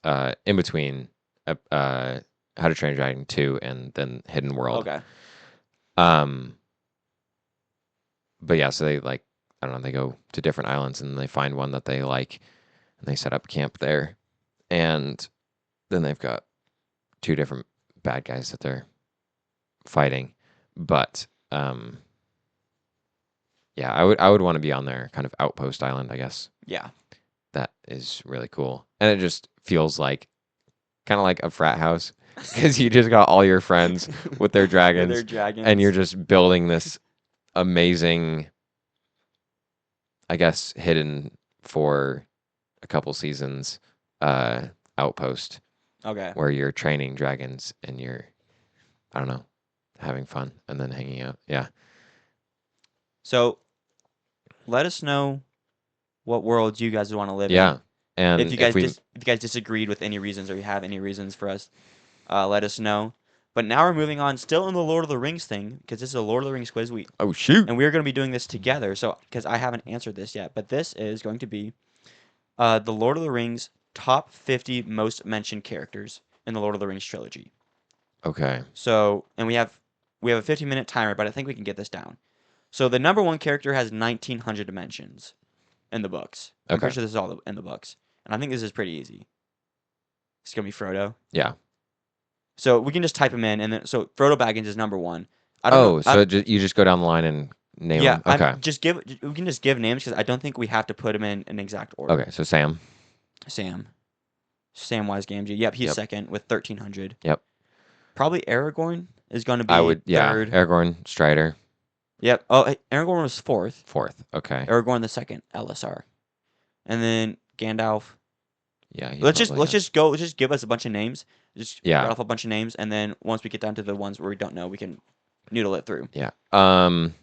[SPEAKER 2] in between How to Train Your Dragon 2 and then Hidden World.
[SPEAKER 1] Okay.
[SPEAKER 2] Um, but yeah, so they like, I don't know, they go to different islands and they find one that they like, and they set up camp there. And then they've got two different bad guys that they're fighting. But yeah, I would want to be on their kind of outpost island, I guess.
[SPEAKER 1] Yeah.
[SPEAKER 2] That is really cool. And it just feels like kind of like a frat house because you just got all your friends with their
[SPEAKER 1] With their
[SPEAKER 2] dragons and you're
[SPEAKER 1] dragons.
[SPEAKER 2] just building this amazing, I guess, hidden for a couple seasons uh outpost
[SPEAKER 1] Okay.
[SPEAKER 2] where you're training dragons and you're, I don't know, having fun and then hanging out. Yeah.
[SPEAKER 1] So let us know what worlds you guys would want to live in.
[SPEAKER 2] Yeah. And if we
[SPEAKER 1] If you guys disagreed with any reasons or you have any reasons for us, let us know. But now we're moving on, still in the Lord of the Rings thing, because this is a Lord of the Rings quiz week,
[SPEAKER 2] Oh shoot.
[SPEAKER 1] and we are going to be doing this together. So, because I haven't answered this yet, but this is going to be the Lord of the Rings top 50 most mentioned characters in the Lord of the Rings trilogy.
[SPEAKER 2] Okay.
[SPEAKER 1] So, and we have a 15-minute timer, but I think we can get this down. So the number one character has 1,900 dimensions in the books. I'm
[SPEAKER 2] Okay.
[SPEAKER 1] pretty sure this is all in the books, and I think this is pretty easy. It's gonna be Frodo.
[SPEAKER 2] Yeah.
[SPEAKER 1] So we can just type him in, and then so Frodo Baggins is number one. I don't know.
[SPEAKER 2] Oh, so you just go down the line and name
[SPEAKER 1] Yeah,
[SPEAKER 2] them. Okay.
[SPEAKER 1] we can just give names because I don't think we have to put them in an exact order.
[SPEAKER 2] Okay. So Sam.
[SPEAKER 1] Sam, Samwise Gamgee. Yep, he's
[SPEAKER 2] Yep.
[SPEAKER 1] second with 1,300.
[SPEAKER 2] Yep.
[SPEAKER 1] Probably Aragorn is going to
[SPEAKER 2] I
[SPEAKER 1] be
[SPEAKER 2] would. Yeah.
[SPEAKER 1] third.
[SPEAKER 2] Aragorn, Strider,
[SPEAKER 1] Yep. Oh, hey, Aragorn was fourth.
[SPEAKER 2] fourth. Okay.
[SPEAKER 1] Aragorn the second. LSR, and then Gandalf.
[SPEAKER 2] Yeah. He probably
[SPEAKER 1] Let's
[SPEAKER 2] has.
[SPEAKER 1] just go. Let's just give us a bunch of names. Just
[SPEAKER 2] Yeah.
[SPEAKER 1] rattle off a bunch of names, and then once we get down to the ones where we don't know, we can noodle it through.
[SPEAKER 2] Yeah. Oh shoot.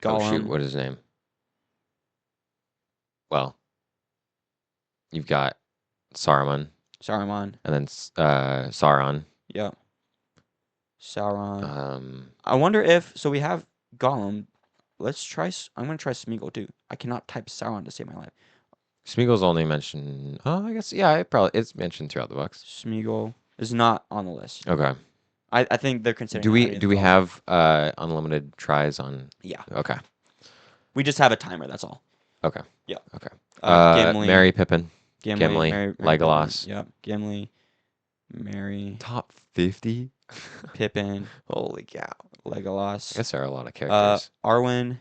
[SPEAKER 1] Gollum,
[SPEAKER 2] What is his name? Well, you've got Saruman,
[SPEAKER 1] Saruman.
[SPEAKER 2] and then Sauron.
[SPEAKER 1] Yep. Sauron.
[SPEAKER 2] Um.
[SPEAKER 1] I wonder if so we have Gollum. Let's try. I'm gonna try Smeagol too. I cannot type Sauron to save my life.
[SPEAKER 2] Smeagol's only mentioned. Oh, I guess. Yeah. It's mentioned throughout the books.
[SPEAKER 1] Smeagol is not on the list.
[SPEAKER 2] Okay.
[SPEAKER 1] I think they're considering.
[SPEAKER 2] Do we
[SPEAKER 1] adding it
[SPEAKER 2] do
[SPEAKER 1] as
[SPEAKER 2] we
[SPEAKER 1] well.
[SPEAKER 2] have unlimited tries on?
[SPEAKER 1] Yeah,
[SPEAKER 2] Okay.
[SPEAKER 1] we just have a timer. That's all.
[SPEAKER 2] Okay.
[SPEAKER 1] Yeah.
[SPEAKER 2] Okay.
[SPEAKER 1] Gimli,
[SPEAKER 2] Mary Pippin,
[SPEAKER 1] Gimli, Mary
[SPEAKER 2] Legolas.
[SPEAKER 1] Pippin. Yep. Gimli, Mary,
[SPEAKER 2] Top 50?
[SPEAKER 1] Pippin,
[SPEAKER 2] Holy cow. I
[SPEAKER 1] Legolas.
[SPEAKER 2] guess there are a lot of characters.
[SPEAKER 1] Arwen.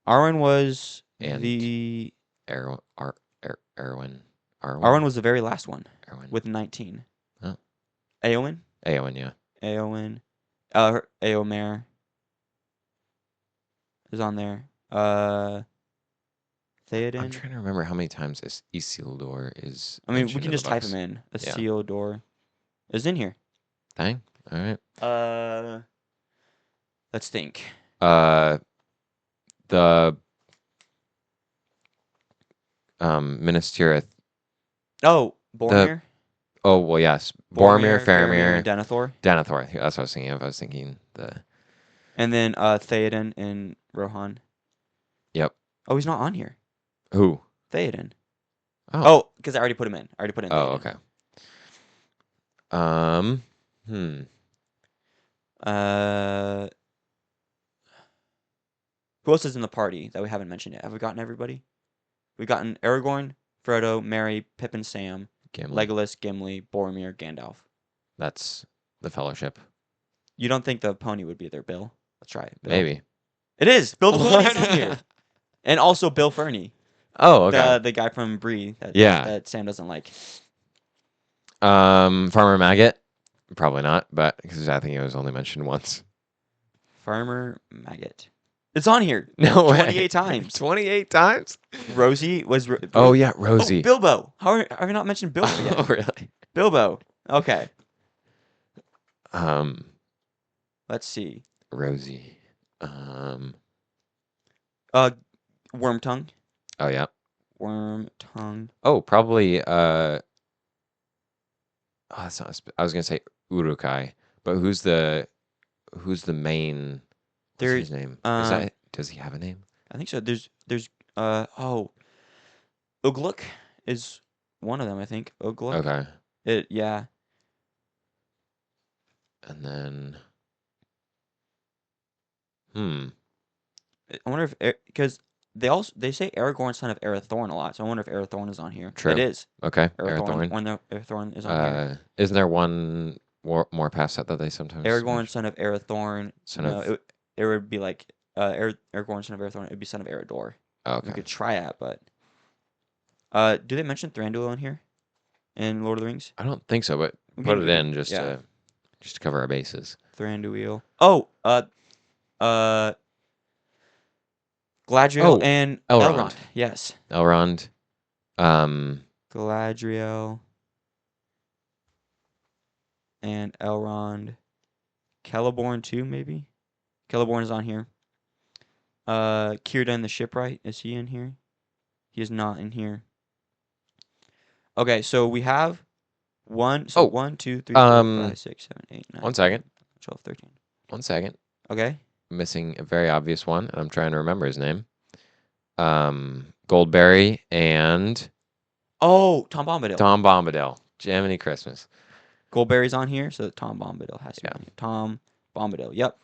[SPEAKER 1] Arwen was
[SPEAKER 2] And
[SPEAKER 1] the
[SPEAKER 2] Erwin. Arwen.
[SPEAKER 1] Arwen was the very last one
[SPEAKER 2] Erwin.
[SPEAKER 1] with 19.
[SPEAKER 2] Oh.
[SPEAKER 1] Eowyn.
[SPEAKER 2] Eowyn, yeah.
[SPEAKER 1] Eowyn. Eomer is on there.
[SPEAKER 2] I'm
[SPEAKER 1] Theoden.
[SPEAKER 2] trying to remember how many times this Isildur is
[SPEAKER 1] I mean, we
[SPEAKER 2] mentioned
[SPEAKER 1] can
[SPEAKER 2] in the
[SPEAKER 1] just type him
[SPEAKER 2] books.
[SPEAKER 1] in.
[SPEAKER 2] Yeah.
[SPEAKER 1] Isildur is in here.
[SPEAKER 2] Dang. All right.
[SPEAKER 1] Let's think.
[SPEAKER 2] Uh, the Minas Tirith.
[SPEAKER 1] Oh,
[SPEAKER 2] The
[SPEAKER 1] Boromir.
[SPEAKER 2] oh well, yes, Boromir,
[SPEAKER 1] Boromir, Faramir, and
[SPEAKER 2] Faramir,
[SPEAKER 1] Denethor.
[SPEAKER 2] Denethor. That's what I was thinking of. I was thinking the.
[SPEAKER 1] And then Theoden and Rohan.
[SPEAKER 2] Yep.
[SPEAKER 1] Oh, he's not on here.
[SPEAKER 2] Who?
[SPEAKER 1] Theoden.
[SPEAKER 2] Oh.
[SPEAKER 1] Oh, because I already put him in. I already put in
[SPEAKER 2] Oh.
[SPEAKER 1] Theoden.
[SPEAKER 2] Okay. Um. Hmm.
[SPEAKER 1] Uh, who else is in the party that we haven't mentioned yet? Have we gotten everybody? We've gotten Aragorn, Frodo, Merry, Pippin, Sam,
[SPEAKER 2] Gimli.
[SPEAKER 1] Legolas, Gimli, Boromir, Gandalf.
[SPEAKER 2] That's the Fellowship.
[SPEAKER 1] You don't think the pony would be there, Bill? Let's try it. Bill.
[SPEAKER 2] Maybe.
[SPEAKER 1] It is. Bill the pony is on
[SPEAKER 2] What?
[SPEAKER 1] here. And also Bill Fernie.
[SPEAKER 2] Oh. Okay.
[SPEAKER 1] The guy from Bree
[SPEAKER 2] Yeah.
[SPEAKER 1] that Sam doesn't like.
[SPEAKER 2] Farmer Maggot. Probably not, but because I think it was only mentioned once.
[SPEAKER 1] Farmer Maggot. It's on here.
[SPEAKER 2] No way.
[SPEAKER 1] 28 times.
[SPEAKER 2] 28 times?
[SPEAKER 1] Rosie was.
[SPEAKER 2] Oh yeah,
[SPEAKER 1] Oh,
[SPEAKER 2] Rosie.
[SPEAKER 1] Bilbo. Have you not mentioned Bilbo yet?
[SPEAKER 2] Oh really?
[SPEAKER 1] Bilbo. Okay.
[SPEAKER 2] Um,
[SPEAKER 1] Let's see.
[SPEAKER 2] Rosie.
[SPEAKER 1] Wormtongue.
[SPEAKER 2] Oh yeah.
[SPEAKER 1] Wormtongue.
[SPEAKER 2] Oh, probably. Oh, that's not. I was gonna say Urukai, but who's the main? What's
[SPEAKER 1] There.
[SPEAKER 2] his name? Is that? Does he have a name?
[SPEAKER 1] I think so. There's. Ugluk is one of them. I think Ugluk.
[SPEAKER 2] Okay.
[SPEAKER 1] Yeah.
[SPEAKER 2] And then.
[SPEAKER 1] I wonder if because they say Aragorn son of Arathorn a lot, so I wonder if Arathorn is on here.
[SPEAKER 2] True.
[SPEAKER 1] It is.
[SPEAKER 2] Okay.
[SPEAKER 1] Arathorn.
[SPEAKER 2] Arathorn.
[SPEAKER 1] Arathorn is on here.
[SPEAKER 2] Isn't there one more past that they sometimes
[SPEAKER 1] Aragorn
[SPEAKER 2] mention?
[SPEAKER 1] son of Arathorn.
[SPEAKER 2] Son of.
[SPEAKER 1] It would be like Aragorn son of Arathorn. It would be son of Eredor.
[SPEAKER 2] Oh,
[SPEAKER 1] We
[SPEAKER 2] okay.
[SPEAKER 1] could try that, but do they mention Thranduil in here in Lord of the Rings?
[SPEAKER 2] I don't think so, but
[SPEAKER 1] We
[SPEAKER 2] put
[SPEAKER 1] can-
[SPEAKER 2] it in just
[SPEAKER 1] yeah.
[SPEAKER 2] to cover our bases.
[SPEAKER 1] Thranduil. Oh, Galadriel
[SPEAKER 2] Oh,
[SPEAKER 1] and
[SPEAKER 2] Elrond.
[SPEAKER 1] Yes.
[SPEAKER 2] Elrond.
[SPEAKER 1] Galadriel and Elrond. Celeborn too, maybe? Celeborn is on here. Círdan the shipwright, is he in here? He is not in here. Okay, so we have 1, 2, 3, 4, 5, 6, 7, 8, 9,
[SPEAKER 2] 1 second.
[SPEAKER 1] 12, 13.
[SPEAKER 2] 1 second.
[SPEAKER 1] Okay.
[SPEAKER 2] Missing a very obvious one, and I'm trying to remember his name. Goldberry and
[SPEAKER 1] Oh, Tom Bombadil.
[SPEAKER 2] Tom Bombadil. Jiminy Christmas.
[SPEAKER 1] Goldberry's on here, so Tom Bombadil has to be on here. Tom Bombadil. Yep.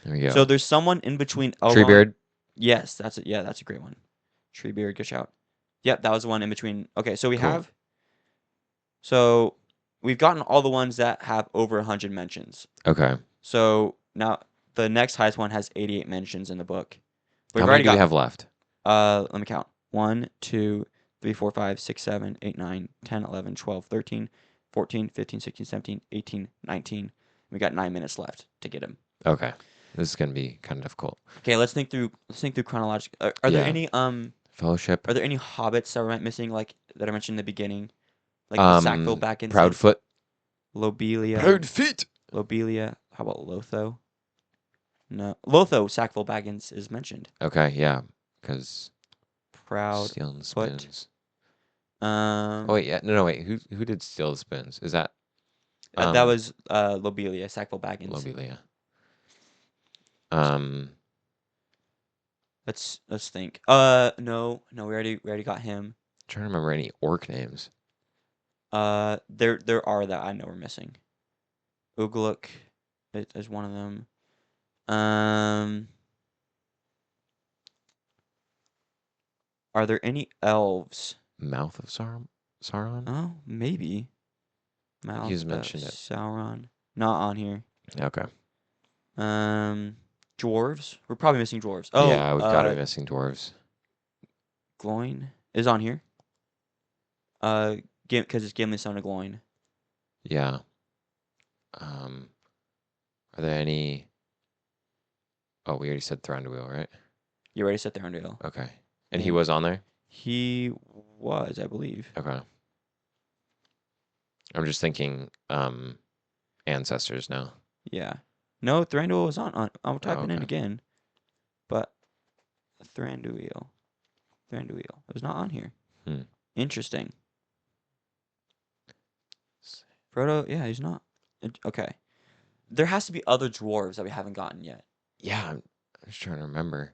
[SPEAKER 2] There we go.
[SPEAKER 1] So there's someone in between Elrond.
[SPEAKER 2] Treebeard.
[SPEAKER 1] Yes, that's it. Yeah, that's a great one. Treebeard, good shout. Yep, that was the one in between. Okay, so so we've gotten all the ones that have over 100 mentions.
[SPEAKER 2] Okay.
[SPEAKER 1] So now the next highest one has 88 mentions in the book.
[SPEAKER 2] How many do we have left?
[SPEAKER 1] Let me count. 1, 2, 3, 4, 5, 6, 7, 8, 9, 10, 11, 12, 13, 14, 15, 16, 17, 18, 19. We got 9 minutes left to get him.
[SPEAKER 2] Okay. This is gonna be kind of difficult.
[SPEAKER 1] Okay, let's think through chronologically. Are there any
[SPEAKER 2] Fellowship?
[SPEAKER 1] Are there any hobbits that we're missing, like that I mentioned in the beginning, like the Sackville Baggins,
[SPEAKER 2] Proudfoot,
[SPEAKER 1] Lobelia,
[SPEAKER 2] Proudfeet.
[SPEAKER 1] Lobelia? How about Lotho? No, Lotho Sackville Baggins is mentioned.
[SPEAKER 2] Okay, yeah, because
[SPEAKER 1] Proud
[SPEAKER 2] stealing the
[SPEAKER 1] Foot.
[SPEAKER 2] spoons.
[SPEAKER 1] Oh
[SPEAKER 2] wait, yeah, no, wait. Who did steal the spoons? Is that?
[SPEAKER 1] that was Lobelia Sackville Baggins.
[SPEAKER 2] Lobelia.
[SPEAKER 1] Let's think. No, we already got him.
[SPEAKER 2] I'm trying to remember any orc names.
[SPEAKER 1] There are that I know we're missing. Ugluk is one of them. Are there any elves?
[SPEAKER 2] Mouth of Sauron?
[SPEAKER 1] Oh, maybe. Mouth
[SPEAKER 2] He's
[SPEAKER 1] of
[SPEAKER 2] mentioned it.
[SPEAKER 1] Sauron. Not on here.
[SPEAKER 2] Okay.
[SPEAKER 1] Dwarves. We're probably missing dwarves. Oh,
[SPEAKER 2] yeah, we've got to be missing dwarves.
[SPEAKER 1] Gloin is on here. Because it's Gimli son of Gloin.
[SPEAKER 2] Yeah. Um, are there any? Oh, we already said Thranduil, right?
[SPEAKER 1] You already said Thorndale.
[SPEAKER 2] Okay. And he
[SPEAKER 1] And
[SPEAKER 2] was on there?
[SPEAKER 1] he was, I believe.
[SPEAKER 2] Okay. I'm just thinking ancestors now.
[SPEAKER 1] Yeah. No, Thranduil was on. I'll
[SPEAKER 2] Oh,
[SPEAKER 1] type it in
[SPEAKER 2] okay.
[SPEAKER 1] again. But Thranduil. Thranduil. It was not on here.
[SPEAKER 2] Hmm.
[SPEAKER 1] Interesting. Frodo, yeah, he's not. Okay. There has to be other dwarves that we haven't gotten yet.
[SPEAKER 2] Yeah, I'm just trying to remember.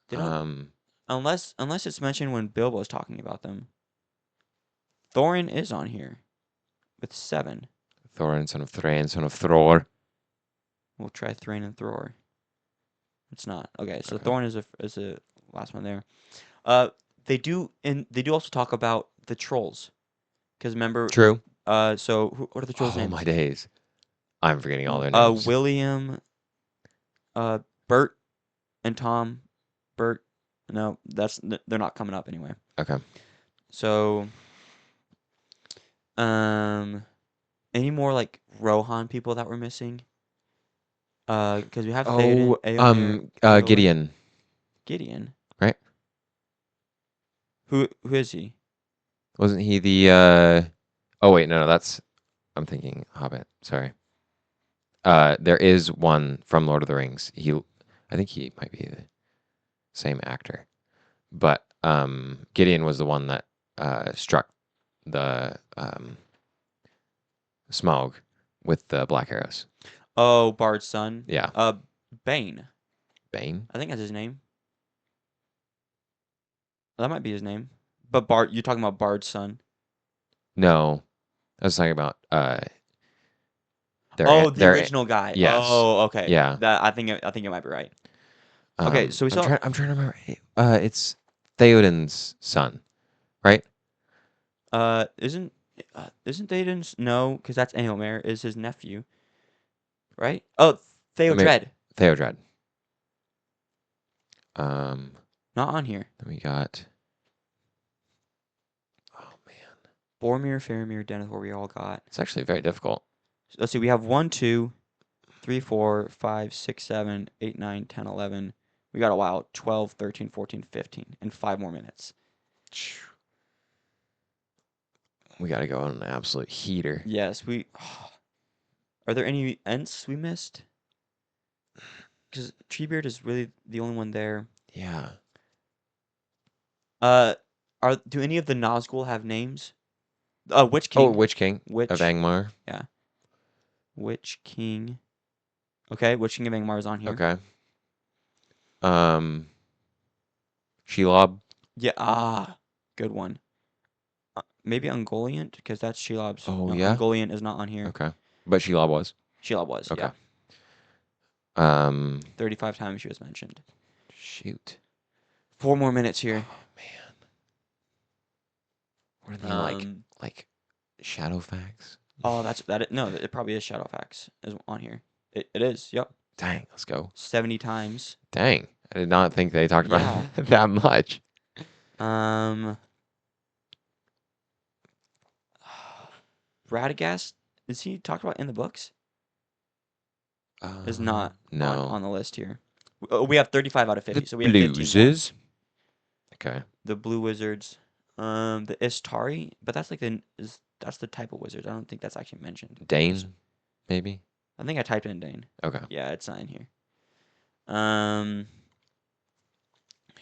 [SPEAKER 1] They don't
[SPEAKER 2] Um,
[SPEAKER 1] unless it's mentioned when Bilbo's talking about them. Thorin is on here with 7.
[SPEAKER 2] Thorin, son of Thrain, son of Thror.
[SPEAKER 1] We'll try Thrain and Thror. It's not. Okay, so
[SPEAKER 2] Okay.
[SPEAKER 1] Thorin is a last one there. Uh they do also talk about the trolls. Because remember,
[SPEAKER 2] True.
[SPEAKER 1] so what are the trolls'
[SPEAKER 2] Oh my
[SPEAKER 1] names?
[SPEAKER 2] days. I'm forgetting all their names.
[SPEAKER 1] William, Bert, and Tom. Bert. No, they're not coming up anyway.
[SPEAKER 2] Okay.
[SPEAKER 1] So, any more like Rohan people that we're missing? Because we have Theoden,
[SPEAKER 2] Oh,
[SPEAKER 1] Eomer, Eowyn,
[SPEAKER 2] Gideon,
[SPEAKER 1] Gideon.
[SPEAKER 2] right?
[SPEAKER 1] Who is he?
[SPEAKER 2] Wasn't he the Oh wait, no, that's I'm thinking Hobbit. Sorry. There is one from Lord of the Rings. I think he might be the same actor. But Gideon was the one that struck the Smaug with the black arrows.
[SPEAKER 1] Oh, Bard's son.
[SPEAKER 2] Yeah.
[SPEAKER 1] Bane.
[SPEAKER 2] Bane?
[SPEAKER 1] I think that's his name. That might be his name. But Bard, you're talking about Bard's son.
[SPEAKER 2] No. I was talking about
[SPEAKER 1] Oh, the
[SPEAKER 2] their
[SPEAKER 1] original guy.
[SPEAKER 2] yes.
[SPEAKER 1] Oh, okay.
[SPEAKER 2] Yeah.
[SPEAKER 1] That I think it might be right. Okay, so we saw.
[SPEAKER 2] I'm trying to remember. It's Theoden's son, right?
[SPEAKER 1] Isn't Théoden's no? Because that's Éomer is his nephew, right? Oh,
[SPEAKER 2] I mean,
[SPEAKER 1] Theodred,
[SPEAKER 2] Theodred. Um,
[SPEAKER 1] not on here.
[SPEAKER 2] then we got. Oh man,
[SPEAKER 1] Boromir, Faramir, Denethor, we all got.
[SPEAKER 2] it's actually very difficult.
[SPEAKER 1] Let's see. We have 1, 2, 3, 4, 5, 6, 7, 8, 9, 10, 11. We got a while. 12, 13, 14, 15, and 5 more minutes.
[SPEAKER 2] We got to go on an absolute heater.
[SPEAKER 1] Yes, we. Are there any Ents we missed? Because Treebeard is really the only one there.
[SPEAKER 2] Yeah.
[SPEAKER 1] Uh, do any of the Nazgul have names? Witch
[SPEAKER 2] Oh,
[SPEAKER 1] King.
[SPEAKER 2] Witch King of
[SPEAKER 1] Witch.
[SPEAKER 2] Angmar.
[SPEAKER 1] Yeah. Witch King. Okay, Witch King of Angmar is on here.
[SPEAKER 2] Okay. Shelob.
[SPEAKER 1] Yeah. Good one. Maybe Ungoliant, because that's Shelob's.
[SPEAKER 2] Oh
[SPEAKER 1] No,
[SPEAKER 2] yeah.
[SPEAKER 1] Ungoliant is not on here.
[SPEAKER 2] Okay. But Shelob was.
[SPEAKER 1] Shelob was.
[SPEAKER 2] Okay.
[SPEAKER 1] Yeah.
[SPEAKER 2] Um.
[SPEAKER 1] 35 times she was mentioned.
[SPEAKER 2] Shoot.
[SPEAKER 1] 4 more minutes here.
[SPEAKER 2] Oh man. What are they like? Like Shadowfax?
[SPEAKER 1] Oh, no, it probably is Shadowfax is on here. It is. Yep.
[SPEAKER 2] Dang. Let's go.
[SPEAKER 1] 70 times.
[SPEAKER 2] Dang. I did not think they talked about
[SPEAKER 1] Yeah.
[SPEAKER 2] it that much.
[SPEAKER 1] Radagast, is he talked about in the books? Is not
[SPEAKER 2] No.
[SPEAKER 1] on the list here. We have 35 out of 50,
[SPEAKER 2] The
[SPEAKER 1] so we have 15 more.
[SPEAKER 2] Blueses. Okay.
[SPEAKER 1] The Blue Wizards, the Istari, but that's the type of wizard. I don't think that's actually mentioned.
[SPEAKER 2] Dane, maybe?
[SPEAKER 1] I think I typed in Dane.
[SPEAKER 2] Okay.
[SPEAKER 1] Yeah, it's not in here.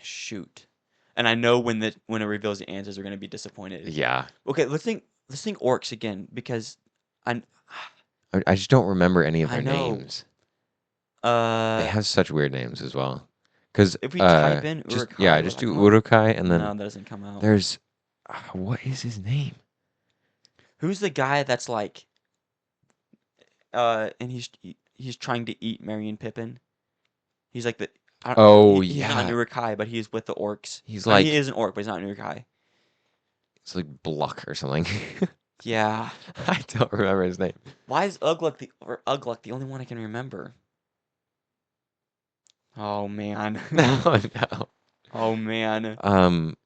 [SPEAKER 1] Shoot. And I know when it reveals the answers, we're gonna be disappointed.
[SPEAKER 2] Yeah.
[SPEAKER 1] Okay, let's think orcs again because I
[SPEAKER 2] I just don't remember any of
[SPEAKER 1] I
[SPEAKER 2] their
[SPEAKER 1] know.
[SPEAKER 2] names. They have such weird names as well. Because
[SPEAKER 1] if we type in
[SPEAKER 2] just
[SPEAKER 1] Uruk-hai, will
[SPEAKER 2] just
[SPEAKER 1] that
[SPEAKER 2] do
[SPEAKER 1] come up?
[SPEAKER 2] Urukai and
[SPEAKER 1] No,
[SPEAKER 2] then
[SPEAKER 1] that doesn't come out.
[SPEAKER 2] there's what is his name?
[SPEAKER 1] Who's the guy that's like and he's trying to eat Merry and Pippin? He's like
[SPEAKER 2] Oh
[SPEAKER 1] he's not an
[SPEAKER 2] yeah,
[SPEAKER 1] Uruk-hai, but he's with the orcs.
[SPEAKER 2] he's
[SPEAKER 1] I mean,
[SPEAKER 2] like
[SPEAKER 1] he is an orc, but he's not an Uruk-hai.
[SPEAKER 2] it's like Bluck or something.
[SPEAKER 1] Yeah.
[SPEAKER 2] I don't remember his name.
[SPEAKER 1] Why is Ugluk the only one I can remember? Oh man.
[SPEAKER 2] No, no.
[SPEAKER 1] Oh man.
[SPEAKER 2] Um,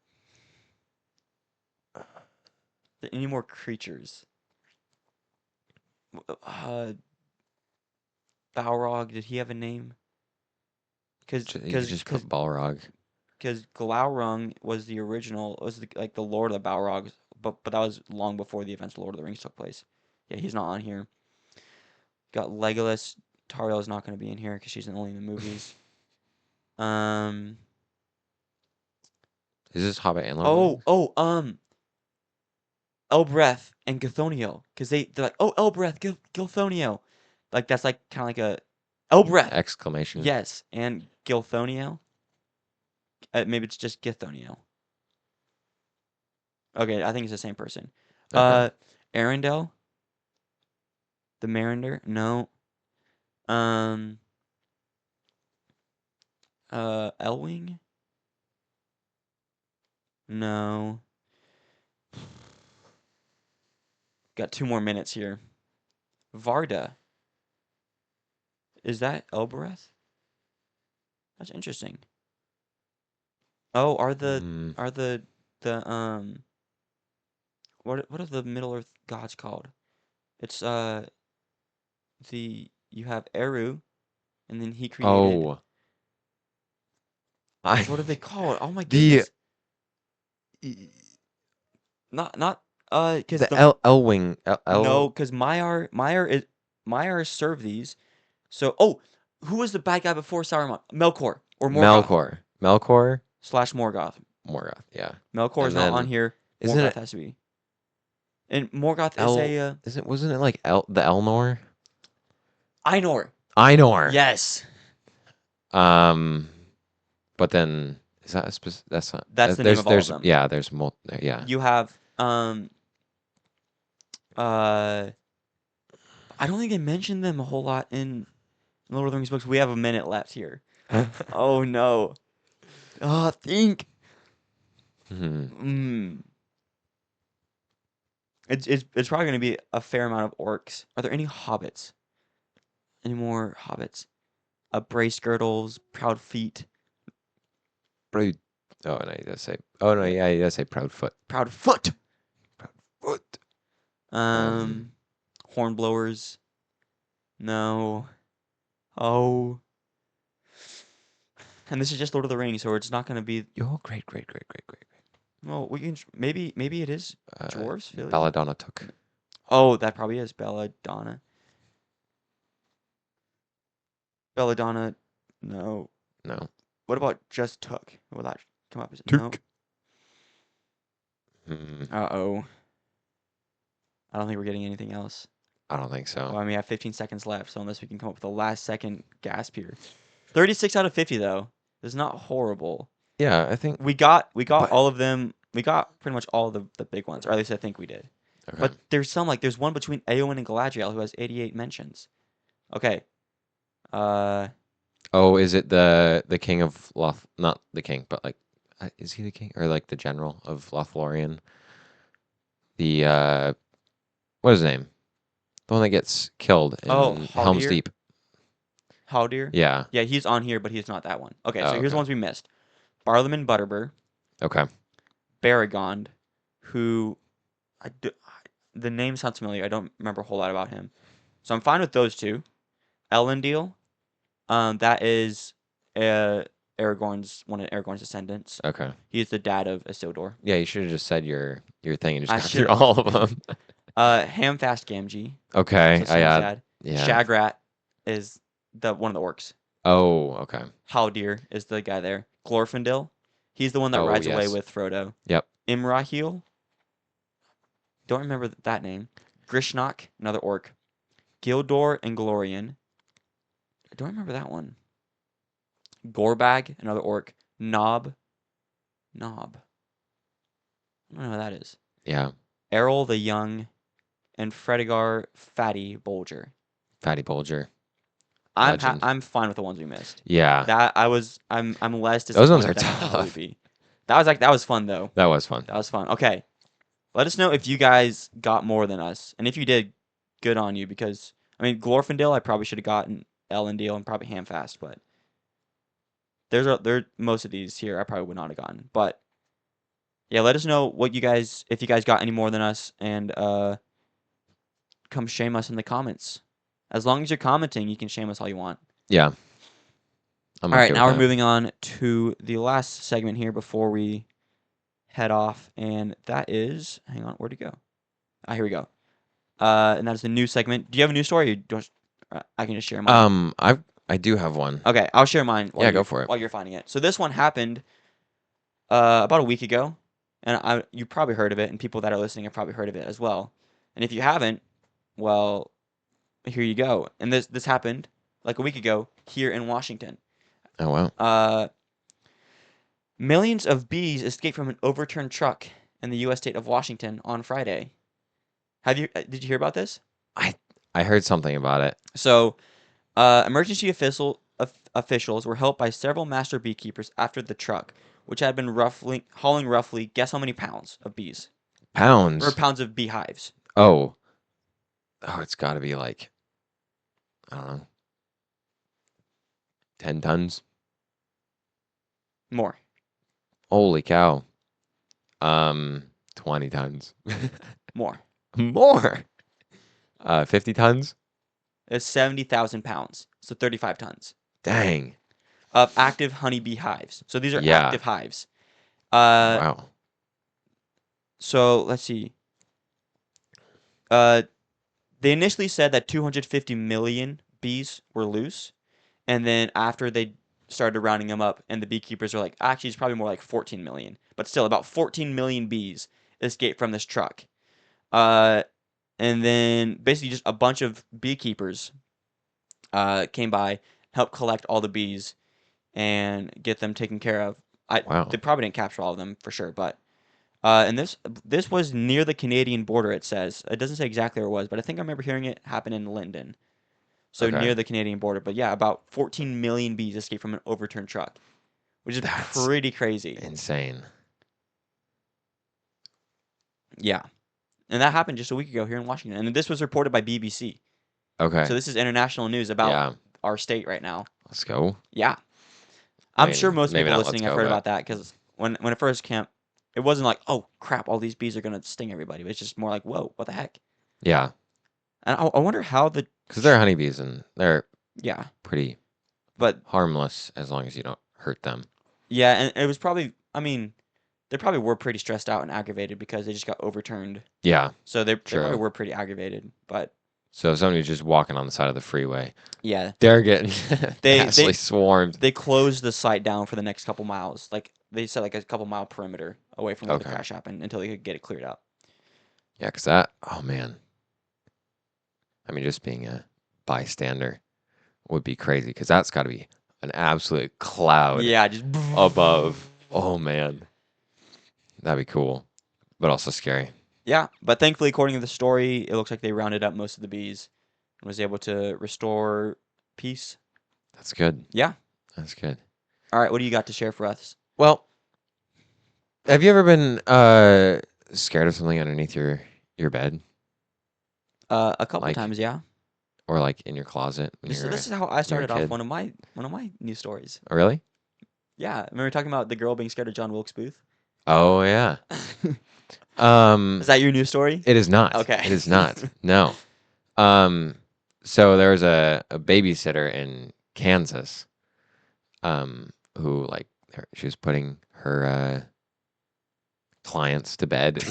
[SPEAKER 1] Any more creatures? Uh, Balrog, did he have a name? Because
[SPEAKER 2] You could
[SPEAKER 1] because
[SPEAKER 2] just
[SPEAKER 1] because
[SPEAKER 2] put Balrog.
[SPEAKER 1] because Glaurung was the original, was like the Lord of the Balrogs, but that was long before the events of Lord of the Rings took place. Yeah, he's not on here. Got Legolas. Tariel's not going to be in here because she's only in the movies. Um.
[SPEAKER 2] Is this Hobbit and Lord of the Rings?
[SPEAKER 1] Elbreth and Githonio, because they're like, oh, Elbreth, Gilthonio, like that's like kind of like a Elbreth,
[SPEAKER 2] Exclamation.
[SPEAKER 1] yes, and Gilthonio. Maybe it's just Githonio. Okay, I think it's the same person.
[SPEAKER 2] Okay.
[SPEAKER 1] Arendelle, the Mariner, no. Um, Elwing, no. Got 2 more minutes here. Varda, is that Elbereth? That's interesting. Oh,
[SPEAKER 2] Mm.
[SPEAKER 1] are the what are the Middle Earth gods called? It's you have Eru, and then he created.
[SPEAKER 2] Oh, I
[SPEAKER 1] What are they called? Oh my
[SPEAKER 2] the
[SPEAKER 1] goodness! Not because
[SPEAKER 2] the
[SPEAKER 1] the
[SPEAKER 2] Elwing
[SPEAKER 1] no, because Maiar served these. So who was the bad guy before Saruman? Melkor or Morgoth
[SPEAKER 2] Melkor
[SPEAKER 1] slash Morgoth.
[SPEAKER 2] Morgoth. Yeah,
[SPEAKER 1] Melkor is
[SPEAKER 2] and
[SPEAKER 1] not on
[SPEAKER 2] then
[SPEAKER 1] here.
[SPEAKER 2] isn't
[SPEAKER 1] Morgoth
[SPEAKER 2] it
[SPEAKER 1] has to be. And Morgoth is
[SPEAKER 2] El?
[SPEAKER 1] a
[SPEAKER 2] Isn't wasn't it like the Elnor?
[SPEAKER 1] Ainur.
[SPEAKER 2] Ainur.
[SPEAKER 1] Yes,
[SPEAKER 2] Um, but then is that a that's not
[SPEAKER 1] that's the name of all of
[SPEAKER 2] there's
[SPEAKER 1] them.
[SPEAKER 2] yeah there's yeah.
[SPEAKER 1] You have uh I don't think they mentioned them a whole lot in Lord of the Rings books. We have a minute left here. Oh no. Oh, think.
[SPEAKER 2] Hmm.
[SPEAKER 1] Mm. It's probably gonna be a fair amount of orcs. Are there any hobbits? Any more hobbits? Brace girdles, proud feet,
[SPEAKER 2] Proud. Oh no, he does say. Oh no,
[SPEAKER 1] yeah,
[SPEAKER 2] yeah, he does say Proudfoot.
[SPEAKER 1] proud foot.
[SPEAKER 2] Proudfoot.
[SPEAKER 1] Um, hornblowers. No. Oh. And this is just Lord of the Rings, so it's not gonna be.
[SPEAKER 2] Oh, great, great, great, great, great.
[SPEAKER 1] Well, we can maybe it is dwarves. Really?
[SPEAKER 2] Belladonna took.
[SPEAKER 1] Oh, that probably is Belladonna. Belladonna. No.
[SPEAKER 2] No.
[SPEAKER 1] What about just took? Will that come up as no?
[SPEAKER 2] Took. Hmm.
[SPEAKER 1] Uh-oh. I don't think we're getting anything else.
[SPEAKER 2] I don't think so.
[SPEAKER 1] Well, I mean, we have 15 seconds left, so unless we can come up with a last second gasp here. 36 out of 50 though. It's not horrible.
[SPEAKER 2] Yeah, I think.
[SPEAKER 1] We got
[SPEAKER 2] But
[SPEAKER 1] all of them. We got pretty much all the big ones, or at least I think we did.
[SPEAKER 2] okay.
[SPEAKER 1] But there's one between Eowyn and Galadriel who has 88 mentions. Okay. Uh
[SPEAKER 2] Oh, is it the king of Loth? Not the king, but like, is he the king or like the general of Lothlorien? The what is his name? The one that gets killed in Helm's
[SPEAKER 1] Haldir.
[SPEAKER 2] Deep.
[SPEAKER 1] Haldir.
[SPEAKER 2] Yeah.
[SPEAKER 1] Yeah, he's on here, but he's not that one. Okay, so
[SPEAKER 2] Oh,
[SPEAKER 1] here's the
[SPEAKER 2] okay.
[SPEAKER 1] ones we missed. Barlaam Butterbur,
[SPEAKER 2] Okay.
[SPEAKER 1] Baragond, who the name sounds familiar. I don't remember a whole lot about him. So I'm fine with those two. Elendil, that is uh Aragorn's one of Aragorn's descendants.
[SPEAKER 2] Okay.
[SPEAKER 1] He's the dad of Isildur.
[SPEAKER 2] Yeah, you should have just said your thing and just
[SPEAKER 1] I
[SPEAKER 2] gone through
[SPEAKER 1] should
[SPEAKER 2] all of them.
[SPEAKER 1] Hamfast Gamgee,
[SPEAKER 2] Okay.
[SPEAKER 1] so
[SPEAKER 2] I
[SPEAKER 1] Sam's
[SPEAKER 2] had
[SPEAKER 1] dad.
[SPEAKER 2] yeah.
[SPEAKER 1] Shagrat is the one of the orcs.
[SPEAKER 2] Oh, okay.
[SPEAKER 1] Haldir is the guy there. Glorfindel, he's the one that
[SPEAKER 2] Oh,
[SPEAKER 1] rides away
[SPEAKER 2] yes.
[SPEAKER 1] with Frodo.
[SPEAKER 2] Yep.
[SPEAKER 1] Imrahil, don't remember that name. Grishnok, another orc. Gildor and Glorian, I don't remember that one. Gorbag, another orc. Nob. I don't know who that is.
[SPEAKER 2] Yeah.
[SPEAKER 1] Errol the Young, and Fredegar Fatty Bolger.
[SPEAKER 2] Fatty Bulger. Legend.
[SPEAKER 1] I'm fine with the ones we missed.
[SPEAKER 2] Yeah.
[SPEAKER 1] I'm less
[SPEAKER 2] Those ones
[SPEAKER 1] disappointed
[SPEAKER 2] are
[SPEAKER 1] than I thought we would
[SPEAKER 2] tough.
[SPEAKER 1] be. That was fun though.
[SPEAKER 2] That was fun.
[SPEAKER 1] That was fun. Okay. Let us know if you guys got more than us. And if you did, good on you because I mean Glorfindel I probably should have gotten Elendil and probably Hamfast, but there most of these here I probably would not have gotten. But yeah, let us know what you guys if you guys got any more than us and come shame us in the comments. As long as you're commenting, you can shame us all you want.
[SPEAKER 2] Yeah. I'm
[SPEAKER 1] All right,
[SPEAKER 2] okay with
[SPEAKER 1] now we're
[SPEAKER 2] that.
[SPEAKER 1] moving on to the last segment here before we head off, and that is, hang on, where'd it go? Ah, here we go. And that is the news segment. Do you have a news story? Or I can just share mine.
[SPEAKER 2] I do have one.
[SPEAKER 1] Okay, I'll share mine
[SPEAKER 2] Yeah, go for it.
[SPEAKER 1] while you're finding it. So this one happened about a week ago, and you probably heard of it, and people that are listening have probably heard of it as well. And if you haven't, well, here you go. And this happened like a week ago here in Washington.
[SPEAKER 2] Oh wow.
[SPEAKER 1] Uh, Millions of bees escaped from an overturned truck in the U.S. state of Washington on Friday. Did you hear about this?
[SPEAKER 2] I I heard something about it.
[SPEAKER 1] So, emergency officials were helped by several master beekeepers after the truck, which had been hauling roughly, guess how many pounds of bees or
[SPEAKER 2] Pounds.
[SPEAKER 1] pounds of beehives?
[SPEAKER 2] Oh. Oh, it's got to be like I don't know, 10 tons.
[SPEAKER 1] More,
[SPEAKER 2] Holy cow. 20 tons.
[SPEAKER 1] more.
[SPEAKER 2] More. 50 tons?
[SPEAKER 1] It's 70,000 pounds, so 35 tons
[SPEAKER 2] Dang.
[SPEAKER 1] of active honeybee hives. So these are
[SPEAKER 2] Yeah.
[SPEAKER 1] active hives. Uh,
[SPEAKER 2] Wow.
[SPEAKER 1] so let's see. Uh, They initially said that 250 million bees were loose, and then after they started rounding them up, and the beekeepers were like, actually, it's probably more like 14 million, but still, about 14 million bees escaped from this truck. Uh, and then basically just a bunch of beekeepers came by, helped collect all the bees, and get them taken care of.
[SPEAKER 2] Wow.
[SPEAKER 1] They probably didn't capture all of them for sure, but and this was near the Canadian border. It says it doesn't say exactly where it was, but I think I remember hearing it happen in Linden, so
[SPEAKER 2] Okay.
[SPEAKER 1] near the Canadian border. But yeah, about 14 million bees escaped from an overturned truck, which is
[SPEAKER 2] That's
[SPEAKER 1] pretty crazy.
[SPEAKER 2] insane.
[SPEAKER 1] Yeah, and that happened just a week ago here in Washington, and this was reported by BBC.
[SPEAKER 2] Okay.
[SPEAKER 1] So this is international news about
[SPEAKER 2] Yeah.
[SPEAKER 1] our state right now.
[SPEAKER 2] Let's go.
[SPEAKER 1] Yeah,
[SPEAKER 2] I
[SPEAKER 1] I'm sure
[SPEAKER 2] mean,
[SPEAKER 1] most
[SPEAKER 2] maybe
[SPEAKER 1] people
[SPEAKER 2] not let's
[SPEAKER 1] listening have
[SPEAKER 2] go,
[SPEAKER 1] heard
[SPEAKER 2] but
[SPEAKER 1] about that because when it first came, it wasn't like, oh crap, all these bees are gonna sting everybody. But it's just more like, whoa, what the heck?
[SPEAKER 2] yeah.
[SPEAKER 1] And I wonder how the
[SPEAKER 2] Because they're honeybees and they're
[SPEAKER 1] yeah,
[SPEAKER 2] pretty
[SPEAKER 1] but
[SPEAKER 2] harmless as long as you don't hurt them.
[SPEAKER 1] yeah, and it was probably, I mean, they probably were pretty stressed out and aggravated because they just got overturned.
[SPEAKER 2] Yeah.
[SPEAKER 1] So they probably
[SPEAKER 2] True.
[SPEAKER 1] were pretty aggravated. But
[SPEAKER 2] So if somebody's just walking on the side of the freeway,
[SPEAKER 1] yeah,
[SPEAKER 2] they're getting
[SPEAKER 1] they
[SPEAKER 2] vastly
[SPEAKER 1] they
[SPEAKER 2] swarmed.
[SPEAKER 1] they closed the site down for the next couple miles. Like they said, like a couple mile perimeter away from where the
[SPEAKER 2] Okay.
[SPEAKER 1] crash happened until they could get it cleared out.
[SPEAKER 2] Yeah, because that, oh man. I mean, just being a bystander would be crazy because that's got to be an absolute cloud
[SPEAKER 1] Yeah, just
[SPEAKER 2] above. Oh man. That'd be cool, but also scary.
[SPEAKER 1] yeah. But thankfully, according to the story, it looks like they rounded up most of the bees and was able to restore peace.
[SPEAKER 2] That's good.
[SPEAKER 1] Yeah.
[SPEAKER 2] That's good.
[SPEAKER 1] All right. What do you got to share for us?
[SPEAKER 2] Well, have you ever been scared of something underneath your bed,
[SPEAKER 1] A couple
[SPEAKER 2] like
[SPEAKER 1] times, yeah.
[SPEAKER 2] or like in your closet when
[SPEAKER 1] This
[SPEAKER 2] you're
[SPEAKER 1] this is how I
[SPEAKER 2] a
[SPEAKER 1] started off
[SPEAKER 2] kid?
[SPEAKER 1] one of my news stories.
[SPEAKER 2] Oh, really?
[SPEAKER 1] Yeah, remember talking about the girl being scared of John Wilkes Booth?
[SPEAKER 2] Oh yeah.
[SPEAKER 1] Is that your news story?
[SPEAKER 2] It is not.
[SPEAKER 1] Okay.
[SPEAKER 2] It is not. No. Um, so there was a babysitter in Kansas, who like she was putting her clients to bed,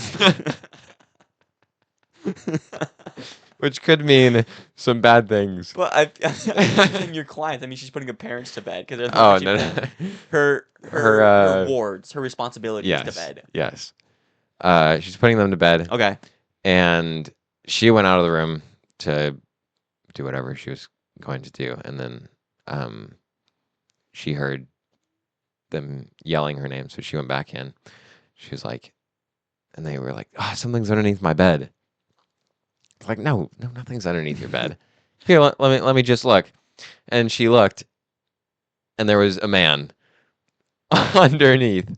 [SPEAKER 2] which could mean some bad things.
[SPEAKER 1] Well, I'm saying your clients. I mean, she's putting her parents to bed because they're not
[SPEAKER 2] Oh
[SPEAKER 1] actually
[SPEAKER 2] no,
[SPEAKER 1] putting
[SPEAKER 2] no.
[SPEAKER 1] her wards, her responsibilities to
[SPEAKER 2] Yes,
[SPEAKER 1] bed.
[SPEAKER 2] yes. She's putting them to bed,
[SPEAKER 1] Okay.
[SPEAKER 2] and she went out of the room to do whatever she was going to do, and then she heard them yelling her name, so she went back in. She was like, and they were like, "Ah, something's underneath my bed." It's like, no, nothing's underneath your bed. Here, let me just look. And she looked, and there was a man underneath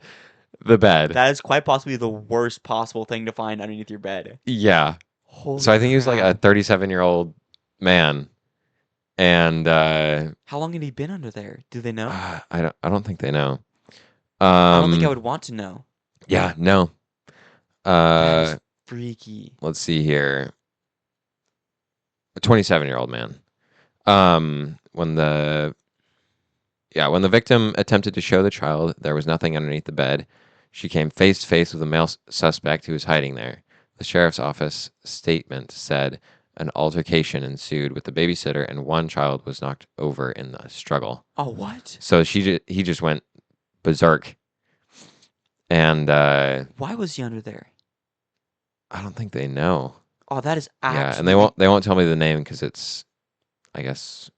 [SPEAKER 2] the bed.
[SPEAKER 1] That is quite possibly the worst possible thing to find underneath your bed.
[SPEAKER 2] Yeah.
[SPEAKER 1] Holy
[SPEAKER 2] So I think he was like a
[SPEAKER 1] crap.
[SPEAKER 2] 37-year-old man, and
[SPEAKER 1] How long had he been under there? Do they know?
[SPEAKER 2] I don't think they know.
[SPEAKER 1] I don't think I would want to know.
[SPEAKER 2] Yeah, no.
[SPEAKER 1] That is freaky.
[SPEAKER 2] Let's see here. A 27-year-old man When the victim attempted to show the child there was nothing underneath the bed, she came face to face with a male suspect who was hiding there. The sheriff's office statement said an altercation ensued with the babysitter and one child was knocked over in the struggle.
[SPEAKER 1] Oh, what?
[SPEAKER 2] So he just went berserk. And
[SPEAKER 1] Why was he under there?
[SPEAKER 2] I don't think they know.
[SPEAKER 1] Oh, that is
[SPEAKER 2] Yeah, and
[SPEAKER 1] absolutely
[SPEAKER 2] they won't tell me the name because it's, I guess,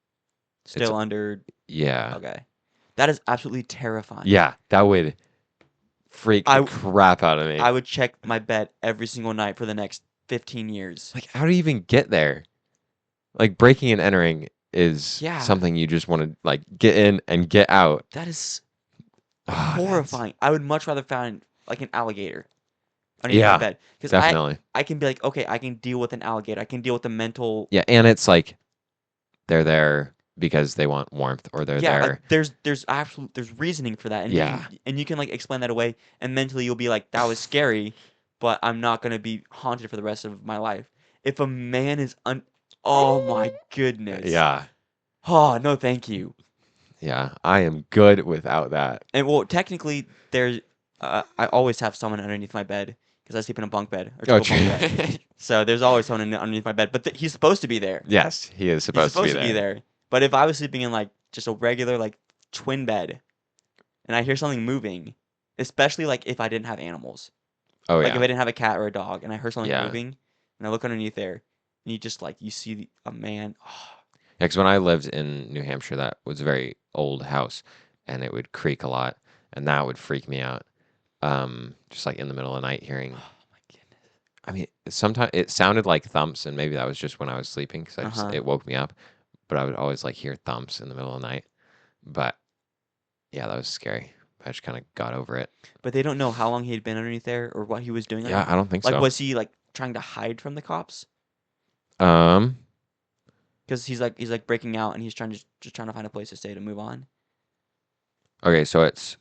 [SPEAKER 1] still under.
[SPEAKER 2] yeah.
[SPEAKER 1] Okay. That is absolutely terrifying.
[SPEAKER 2] Yeah, that would freak the
[SPEAKER 1] I
[SPEAKER 2] crap out of me.
[SPEAKER 1] I would check my bed every single night for the next 15 years.
[SPEAKER 2] Like, how do you even get there? Like, breaking and entering is
[SPEAKER 1] Yeah.
[SPEAKER 2] something you just want to, like, get in and get out.
[SPEAKER 1] That is
[SPEAKER 2] Ah,
[SPEAKER 1] horrifying. I would much rather find like an alligator underneath my
[SPEAKER 2] Yeah,
[SPEAKER 1] bed because
[SPEAKER 2] definitely.
[SPEAKER 1] I can be like, okay, I can deal with an alligator. I can deal with the mental.
[SPEAKER 2] Yeah, and it's like they're there because they want warmth or they're
[SPEAKER 1] Yeah,
[SPEAKER 2] there.
[SPEAKER 1] there's reasoning for that, and
[SPEAKER 2] Yeah.
[SPEAKER 1] you can like explain that away, and mentally you'll be like, that was scary, but I'm not gonna be haunted for the rest of my life. If a man is oh my goodness.
[SPEAKER 2] Yeah.
[SPEAKER 1] Oh no, thank you.
[SPEAKER 2] Yeah, I am good without that.
[SPEAKER 1] And well, technically, there's I always have someone underneath my bed because I sleep in a bunk bed or
[SPEAKER 2] Oh,
[SPEAKER 1] triple bunk bed. So there's always someone underneath my bed, but he's supposed to be there.
[SPEAKER 2] Yes, he is
[SPEAKER 1] He's
[SPEAKER 2] supposed to be
[SPEAKER 1] supposed to be
[SPEAKER 2] there.
[SPEAKER 1] there. But if I was sleeping in like just a regular like twin bed, and I hear something moving, especially like if I didn't have animals,
[SPEAKER 2] Oh
[SPEAKER 1] like if I
[SPEAKER 2] yeah.
[SPEAKER 1] didn't have a cat or a dog, and I heard something
[SPEAKER 2] Yeah.
[SPEAKER 1] moving, and I look underneath there, and you just like you see a man.
[SPEAKER 2] Yeah, because when I lived in New Hampshire, that was a very old house, and it would creak a lot, and that would freak me out. Just like in the middle of the night, hearing.
[SPEAKER 1] Oh my goodness.
[SPEAKER 2] I mean, sometimes it sounded like thumps, and maybe that was just when I was sleeping because
[SPEAKER 1] Uh-huh.
[SPEAKER 2] it woke me up. But I would always like hear thumps in the middle of the night. But yeah, that was scary. I just kind of got over it.
[SPEAKER 1] But they don't know how long he had been underneath there or what he was doing.
[SPEAKER 2] Yeah, I don't think
[SPEAKER 1] Like,
[SPEAKER 2] so.
[SPEAKER 1] was he like trying to hide from the cops?
[SPEAKER 2] Um.
[SPEAKER 1] Because he's like breaking out and he's trying to just trying to find a place to stay to move on.
[SPEAKER 2] Okay, so it's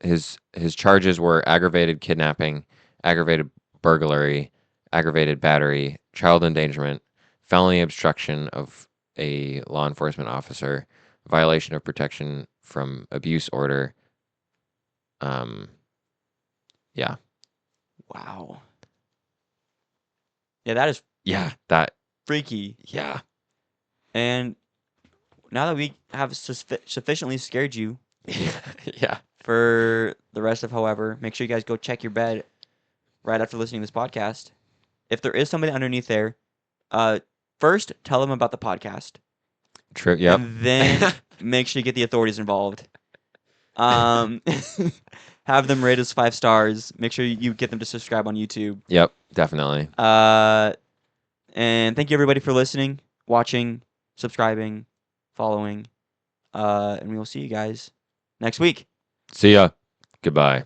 [SPEAKER 2] his charges were aggravated kidnapping, aggravated burglary, aggravated battery, child endangerment, felony obstruction of a law enforcement officer, violation of protection from abuse order. Yeah.
[SPEAKER 1] Wow. Yeah, that is
[SPEAKER 2] Yeah, that
[SPEAKER 1] freaky.
[SPEAKER 2] yeah.
[SPEAKER 1] And now that we have sufficiently scared you
[SPEAKER 2] Yeah.
[SPEAKER 1] for the rest of however, make sure you guys go check your bed right after listening to this podcast. If there is somebody underneath there, first tell them about the podcast.
[SPEAKER 2] True. Yep.
[SPEAKER 1] And then make sure you get the authorities involved. Have them rate us 5 stars. Make sure you get them to subscribe on YouTube.
[SPEAKER 2] Yep, definitely.
[SPEAKER 1] And thank you everybody for listening, watching, subscribing, following. And we will see you guys next week.
[SPEAKER 2] See ya. Goodbye.